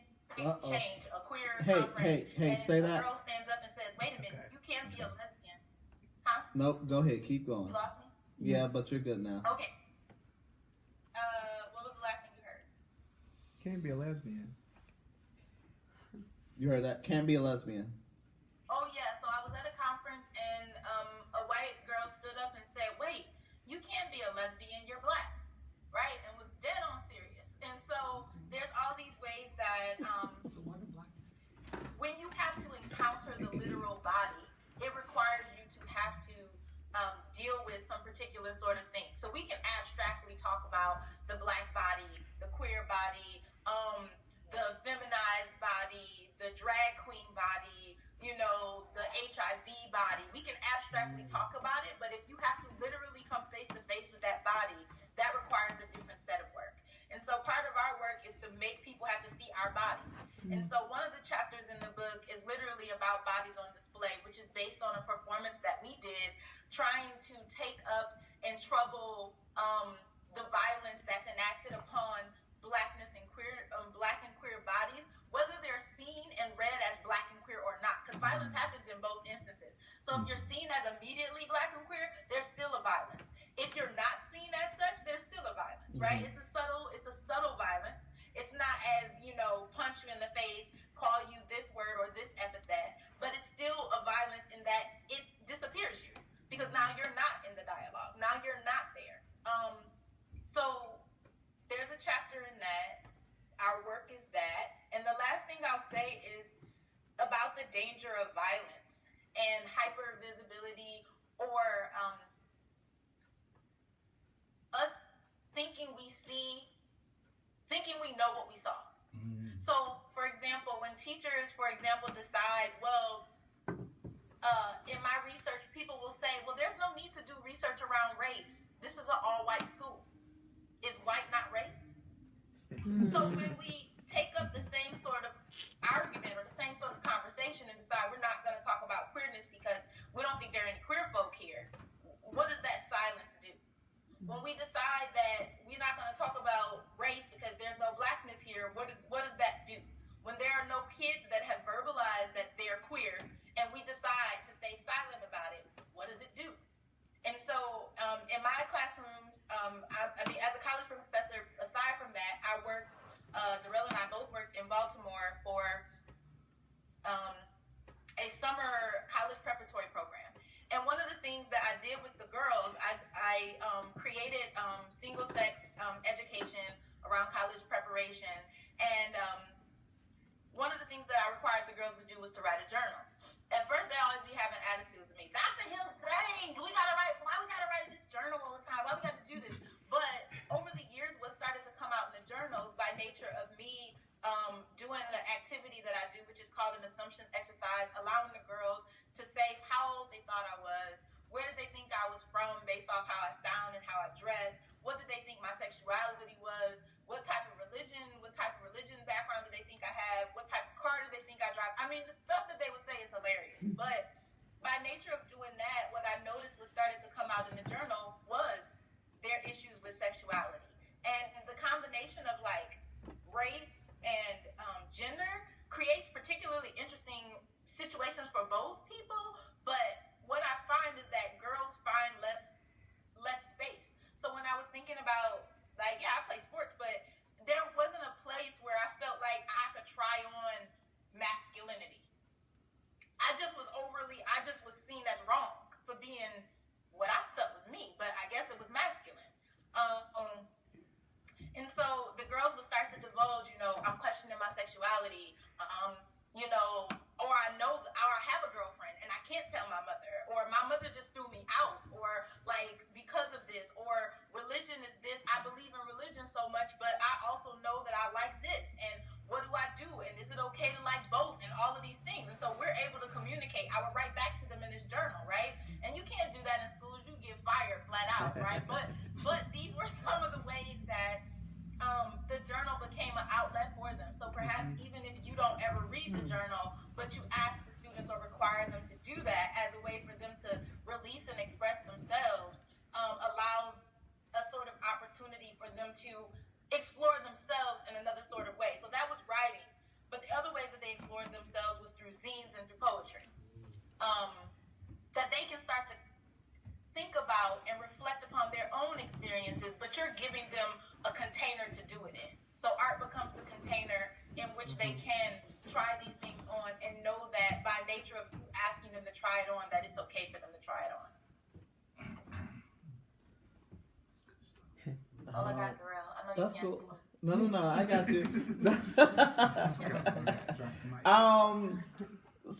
changed, a queer conference, and say that. A girl stands up and says, wait a minute, you can't be a lesbian. Huh? Nope, go ahead, keep going. You lost me? Yeah, but you're good now. Okay. What was the last thing you heard? Can't be a lesbian. You heard that? Can't be a lesbian. Oh yeah, so I was at a conference and a white girl stood up and said, wait, you can't be a lesbian, you're Black, right? And was dead on serious. And so there's all these ways that when you have to encounter the literal body, it requires you to have to deal with some particular sort of thing. So we can abstractly talk about the Black body, the queer body, the feminized body, the drag queen body, the HIV body. We can abstractly talk about it, but if you have to literally come face to face with that body, that requires a different set of work. And so part of our work is to make people have to see our bodies. And so one of the chapters in the book is literally about bodies on display, which is based on a performance that we did trying to take up and trouble the violence that's enacted upon Blackness and Black and queer bodies, whether they're seen and danger of violence and hypervisibility, or us thinking we know what we saw. So, for example, when teachers, decide, well, in my research, people will say, well, there's no need to do research around race. This is an all-white school. Is white not race? So when we take up the same sort of argument or the same sort of conversation and decide we're not going to talk about queerness because we don't think there are any queer folk here, what does that silence do? When we decide that we're not going to talk about race because there's no blackness here, what does that do? When there are no kids that have verbalized that they're queer and we decide to stay silent about it, what does it do? And so in my classrooms, I mean, as a college professor, aside from that, I worked, Durell and I both worked in Baltimore for a summer college preparatory program. And one of the things that I did with the girls, I created single-sex education around college preparation. And one of the things that I required the girls to do was to write a journal. At first, they always be having attitudes with me. Dr. Hill, dang, why we gotta write this journal all the time? Why we gotta do this? But over the years, what started to come out in the journals by nature of me doing the activity that I do, which is called an assumptions exercise, allowing the girls to say how old they thought I was, where did they think I was from based off how I sound and how I dress, what did they think my sexuality was, what type of religion background do they think I have, what type of car do they think I drive. I mean, the stuff that they would say is hilarious. But by nature of doing that, what I noticed was started to come out in the journal was their issues with sexuality. And the combination of like race and gender creates particularly interesting situations for both people. But what I find is that girls find less space. So when I was thinking about, like, yeah, I play sports, but there wasn't a place where I felt like I could try on masculinity. I just was seen as wrong for being what I felt was me, but I guess it was masculine. And so the girls would start to divulge, I'm questioning my sexuality, or I have a girlfriend and I can't tell my mother, or my mother just threw me out, or like because of this, or religion is this, I believe in religion so much, but I also know that I like this, and what do I do, and is it okay to like both, and all of these things. And so we're able to communicate. I would write back to them in this journal, right? And you can't do that in schools, you get fired flat out, right? But these were some of the ways that the journal became an outlet for them. So perhaps even if you don't ever read the journal, but you ask the students or require them to do that as a way for them to release and express themselves, allows a sort of opportunity for them to explore themselves in another sort of way. So that was writing. But the other ways that they explored themselves was through zines and through poetry. That they can start to think about and reflect upon their own experiences, but you're giving them a container to do it in. So art becomes the container in which they can try these things on and know that by nature of you asking them to try it on, that it's okay for them to try it on. Oh, I got Durell. I know That's you cool. can't No, I got you.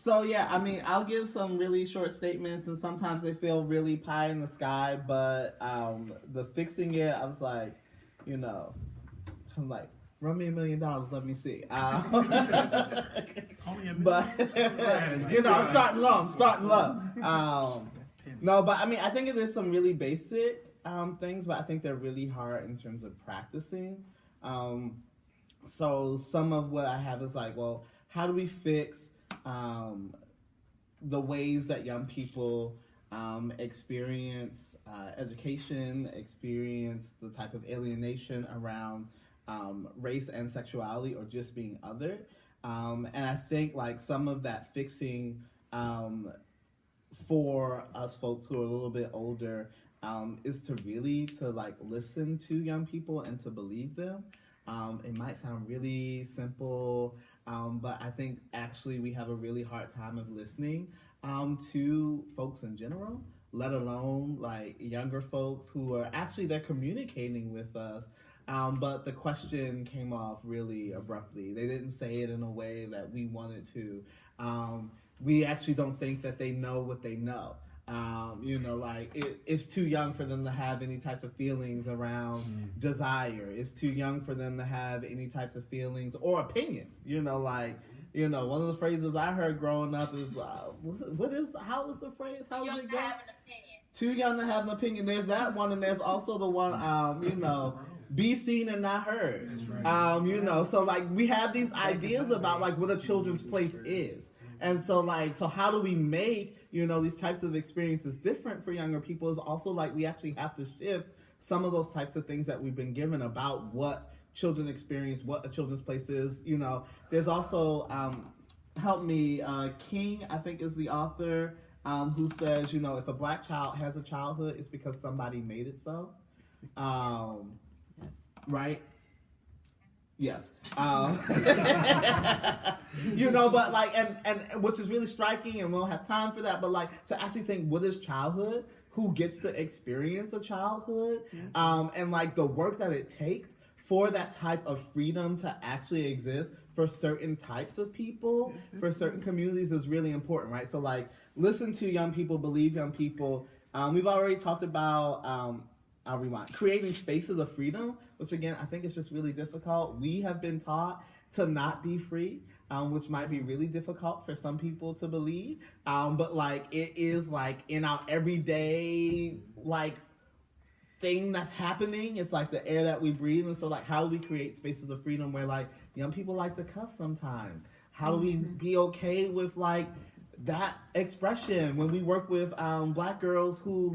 So yeah, I mean, I'll give some really short statements, and sometimes they feel really pie in the sky. But the fixing it, I was like, I'm like, run me $1 million, let me see. But I'm starting low. No, but I mean, I think it is some really basic things, but I think they're really hard in terms of practicing. So some of what I have is like, well, how do we fix the ways that young people experience education, experience the type of alienation around race and sexuality, or just being othered. And I think like some of that fixing for us folks who are a little bit older is to really like listen to young people and to believe them. It might sound really simple, but I think actually we have a really hard time of listening to folks in general, let alone like younger folks who are actually, they're communicating with us But the question came off really abruptly. They didn't say it in a way that we wanted to. We actually don't think that they know what they know. It's too young for them to have any types of feelings around desire. It's too young for them to have any types of feelings or opinions. One of the phrases I heard growing up is, how is the phrase? How does it go? Too young to have an opinion. There's that one, and there's also the one, be seen and not heard. So we have these ideas about what a children's place is. And so how do we make, these types of experiences different for younger people is also we actually have to shift some of those types of things that we've been given about what children experience, what a children's place is. There's also, help me, King, I think is the author, who says, if a black child has a childhood, it's because somebody made it so. Right? Yes. But and which is really striking, and we don't have time for that, but to actually think, what is childhood? Who gets to experience a childhood? And the work that it takes for that type of freedom to actually exist for certain types of people, for certain communities is really important, right? So listen to young people, believe young people. We've already talked about, I'll rewind, creating spaces of freedom, which again, I think is just really difficult. We have been taught to not be free, which might be really difficult for some people to believe. But it is in our everyday, thing that's happening. It's the air that we breathe. And so how do we create spaces of freedom where young people like to cuss sometimes? How do we be okay with that expression when we work with black girls who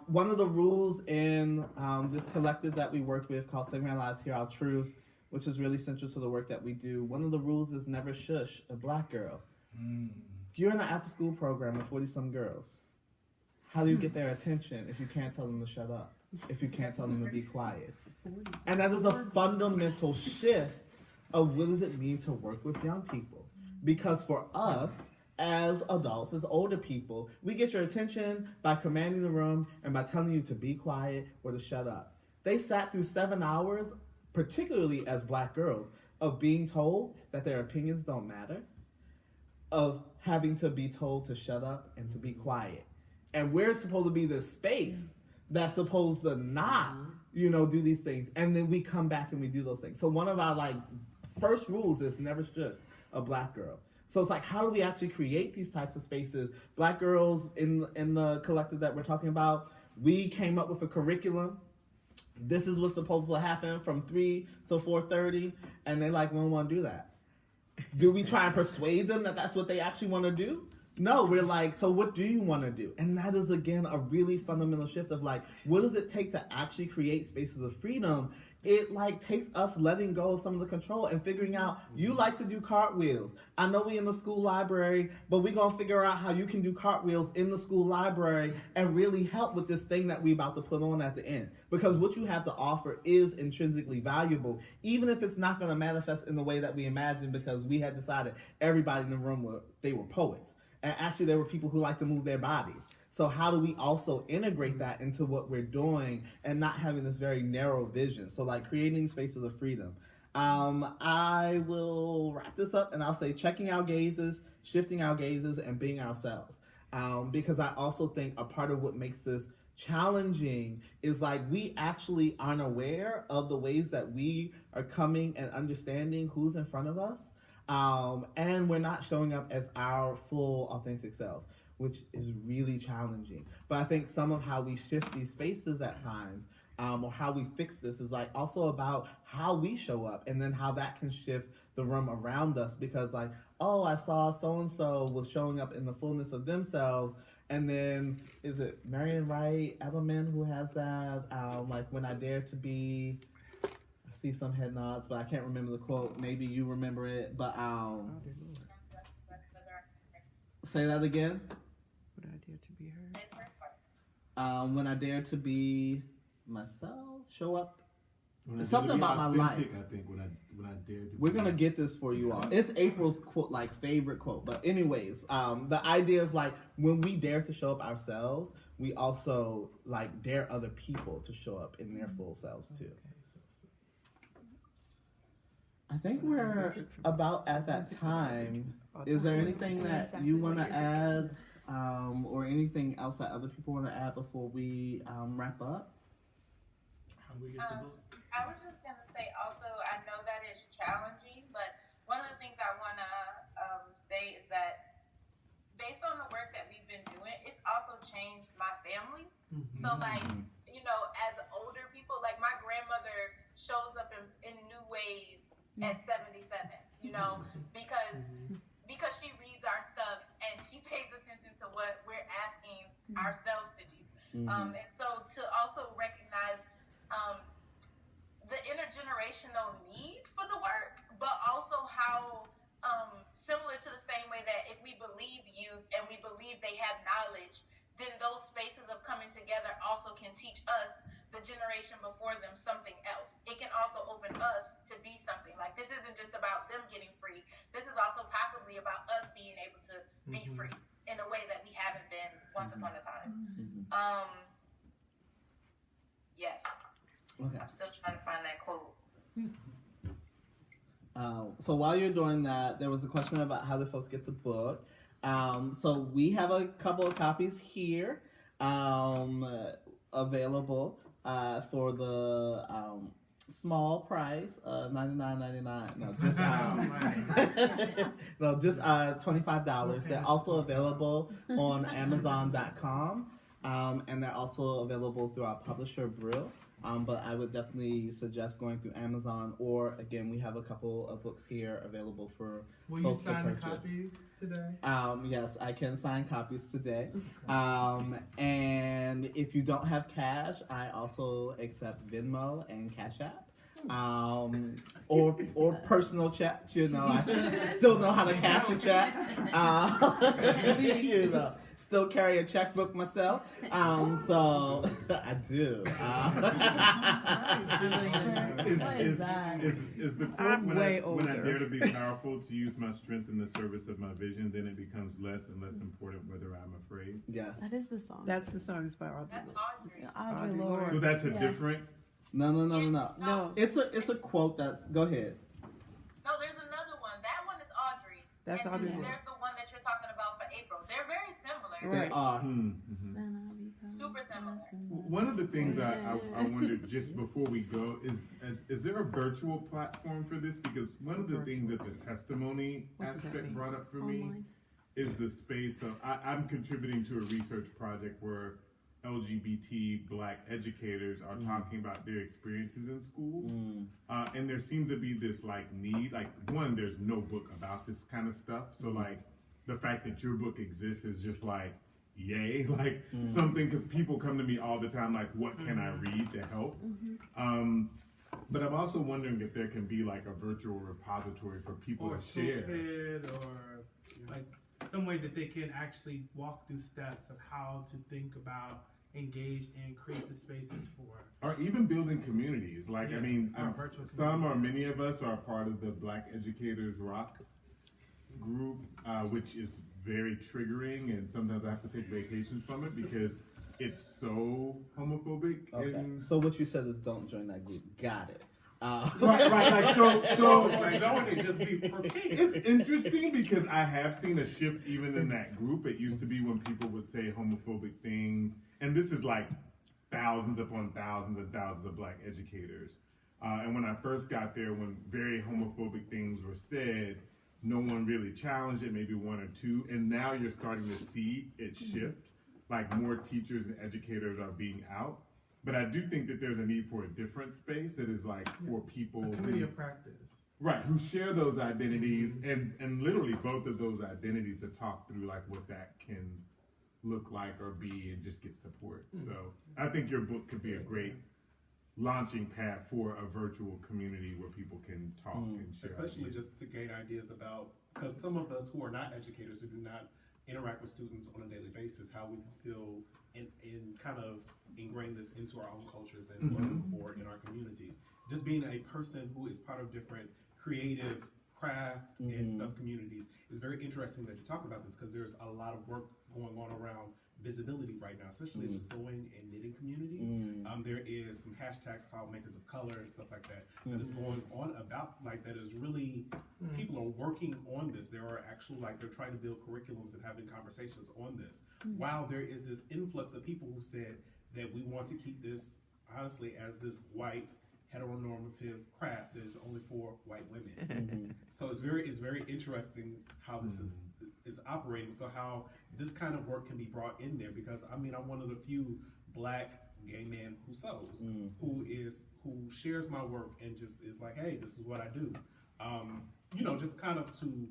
one of the rules in this collective that we work with called Saving Our Lives, Hear Our Truth, which is really central to the work that we do. One of the rules is never shush a black girl. You're in an after-school program with 40-some girls. How do you get their attention if you can't tell them to shut up? If you can't tell them to be quiet? And that is a fundamental shift of what does it mean to work with young people. Because for us, as adults, as older people, we get your attention by commanding the room and by telling you to be quiet or to shut up. They sat through 7 hours, particularly as black girls, of being told that their opinions don't matter, of having to be told to shut up and to be quiet. And we're supposed to be the space that's supposed to not, do these things. And then we come back and we do those things. So one of our first rules is never shush a black girl. So it's how do we actually create these types of spaces? Black girls in the collective that we're talking about, we came up with a curriculum. This is what's supposed to happen from 3 to 4:30, and they we don't want to do that. Do we try and persuade them that that's what they actually want to do? No, we're so what do you want to do? And that is, again, a really fundamental shift of what does it take to actually create spaces of freedom? It takes us letting go of some of the control and figuring out, you like to do cartwheels. I know we in the school library, but we're going to figure out how you can do cartwheels in the school library and really help with this thing that we're about to put on at the end. Because what you have to offer is intrinsically valuable, even if it's not going to manifest in the way that we imagine, because we had decided everybody in the room they were poets. And actually there were people who like to move their bodies. So how do we also integrate that into what we're doing and not having this very narrow vision? So creating spaces of freedom. I will wrap this up and I'll say checking our gazes, shifting our gazes, and being ourselves. Because I also think a part of what makes this challenging is we actually aren't aware of the ways that we are coming and understanding who's in front of us. And we're not showing up as our full authentic selves, which is really challenging. But I think some of how we shift these spaces at times, or how we fix this is also about how we show up, and then how that can shift the room around us. Because oh, I saw so-and-so was showing up in the fullness of themselves, and then is it Marian Wright Edelman who has that, when I dare to be, I see some head nods, but I can't remember the quote. Maybe you remember it, but say that again. Would I dare to be her? When I dare to be myself, show up. It's something about my life. I think when I dare to. We're gonna get this for you all. It's April's quote, favorite quote. But anyways, the idea of when we dare to show up ourselves, we also dare other people to show up in their full selves too. Okay. I think we're about at that time. Is there anything that you want to add, or anything else that other people want to add before we wrap up? How do we get the book? I was just gonna say also, I know that it's challenging, but one of the things I wanna say is that based on the work that we've been doing, it's also changed my family. So like, you know, as older people, like my grandmother shows up in new ways at 77, you know, because she reads our stuff and she pays attention to what we're asking ourselves to do. And so to also recognize the intergenerational need for the work, but also how similar to the same way that if we believe youth and we believe they have knowledge, then those spaces of coming together also can teach us, the generation before them, something else. It can also open us to be something. Like, this isn't just about them getting free. This is also possibly about us being able to be free in a way that we haven't been once upon a time. Yes. Okay. I'm still trying to find that quote. So while you're doing that, there was a question about how do folks get the book. So we have a couple of copies here available for the small price of $99.99. No, just $25. They're also available on Amazon.com, and they're also available through our publisher Brill. But I would definitely suggest going through Amazon, or again, we have a couple of books here available for folks to purchase. Will you sign the copies today? Yes, I can sign copies today. And if you don't have cash, I also accept Venmo and Cash App. Or personal checks, you know, I still know how to cash a check. You know, still carry a checkbook myself. So I do. Is the quote when I dare to be powerful, to use my strength in the service of my vision, then it becomes less and less important whether I'm afraid? Yes. That is the song. That's the song. It's by Audrey Lorde. So that's a different. No. It's a quote that's. Go ahead. No, there's another one. That one is Audrey. That's and Audrey. There's the one that you're talking about for April. They're very similar. They are. Super similar. One of the things I wondered just before we go is there a virtual platform for this? Because one of the things that the testimony aspect brought up for me is the space of I'm contributing to a research project where LGBT Black educators are talking about their experiences in schools, and there seems to be this like need. Like, one, there's no book about this kind of stuff, so like the fact that your book exists is just like yay, like something, because people come to me all the time like, what can I read to help? But I'm also wondering if there can be like a virtual repository for people to share, or like some way that they can actually walk through steps of how to think about, engage, and create the spaces for. Or even building communities. Like, I mean, some or many of us are part of the Black Educators Rock group, which is very triggering, and sometimes I have to take vacations from it because it's so homophobic. Okay. So what you said is don't join that group. Got it. Right. Like so like just be prepared. It's interesting because I have seen a shift even in that group. It used to be when people would say homophobic things, and this is like thousands upon thousands and thousands of Black educators. And when I first got there, when very homophobic things were said, no one really challenged it, maybe one or two, and now you're starting to see it shift. Like, more teachers and educators are being out. But I do think that there's a need for a different space that is like for people a community of practice. Right, who share those identities and literally both of those identities to talk through like what that can look like or be and just get support. So I think your book could be a great launching pad for a virtual community where people can talk and share. Especially ideas. Just to gain ideas about, because some of us who are not educators, who do not interact with students on a daily basis, how we can still in kind of ingrain this into our own cultures and or in our communities. Just being a person who is part of different creative craft and stuff communities is very interesting that you talk about this, because there's a lot of work going on around visibility right now, especially in the sewing and knitting community. There is some hashtags called Makers of Color and stuff like that that is going on about, like, that is really, people are working on this. There are actual, like, they're trying to build curriculums and having conversations on this. While there is this influx of people who said that we want to keep this, honestly, as this white, heteronormative craft that is only for white women. So it's very interesting how this is operating. So how this kind of work can be brought in there, because I mean, I'm one of the few black gay men who sews, who shares my work and just is like, hey, this is what I do. You know, just kind of to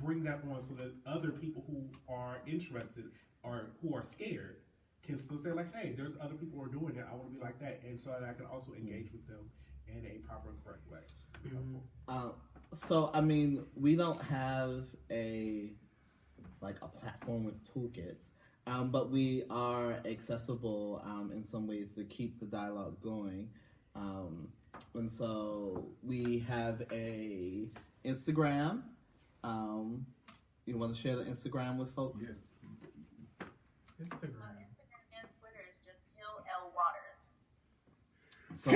bring that on so that other people who are interested or who are scared can still say, like, hey, there's other people who are doing it, I want to be like that, and so that I can also engage with them in a proper and correct way. So I mean, we don't have a platform with toolkits, but we are accessible in some ways to keep the dialogue going, and so we have a Instagram. You want to share the Instagram with folks? Yes. Instagram. And Twitter is just Hill L. Waters. So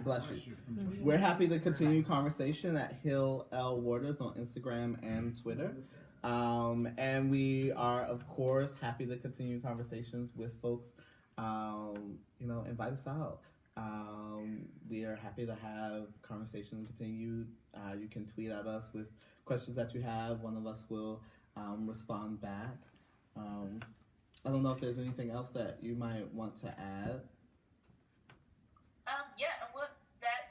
bless you. We're happy to continue conversation at Hill L. Waters on Instagram and Twitter. And we are, of course, happy to continue conversations with folks. Invite us out. We are happy to have conversation continue. You can tweet at us with questions that you have. One of us will respond back. I don't know if there's anything else that you might want to add.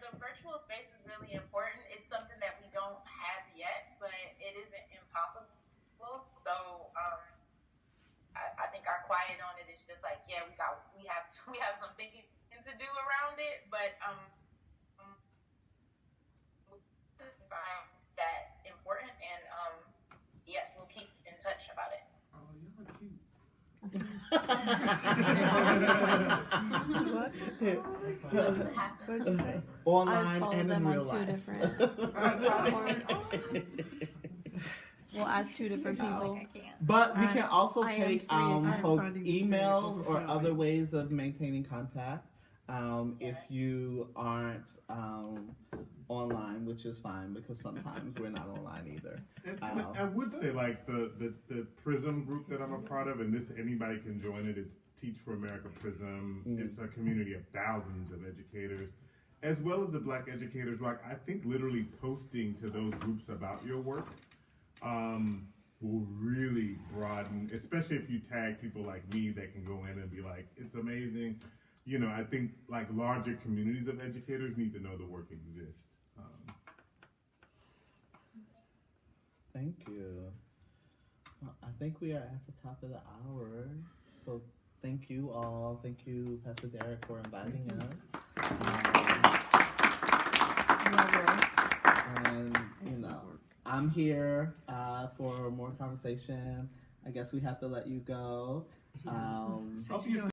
The virtual space is really important. It's something that we don't have yet, but it isn't impossible. So I think our quiet on it is just like, yeah, we have some thinking to do around it, but find that important, and yes, we'll keep in touch about it. Oh, you're cute. What'd you say? Online I and in real life. two different platforms. Well, as two different people. But we can also I am take free. folks' emails or other ways of maintaining contact if you aren't online, which is fine because sometimes we're not online either. And I would say, like, the PRISM group that I'm a part of, and anybody can join it. It's Teach for America PRISM. It's a community of thousands of educators, as well as the Black educators. Like, I think literally posting to those groups about your work will really broaden, especially if you tag people like me that can go in and be like, it's amazing. You know, I think like larger communities of educators need to know the work exists. Thank you. Well, I think we are at the top of the hour. So thank you all. Thank you, Pastor Derek, for inviting us. And, I'm here for more conversation. I guess we have to let you go. Hope you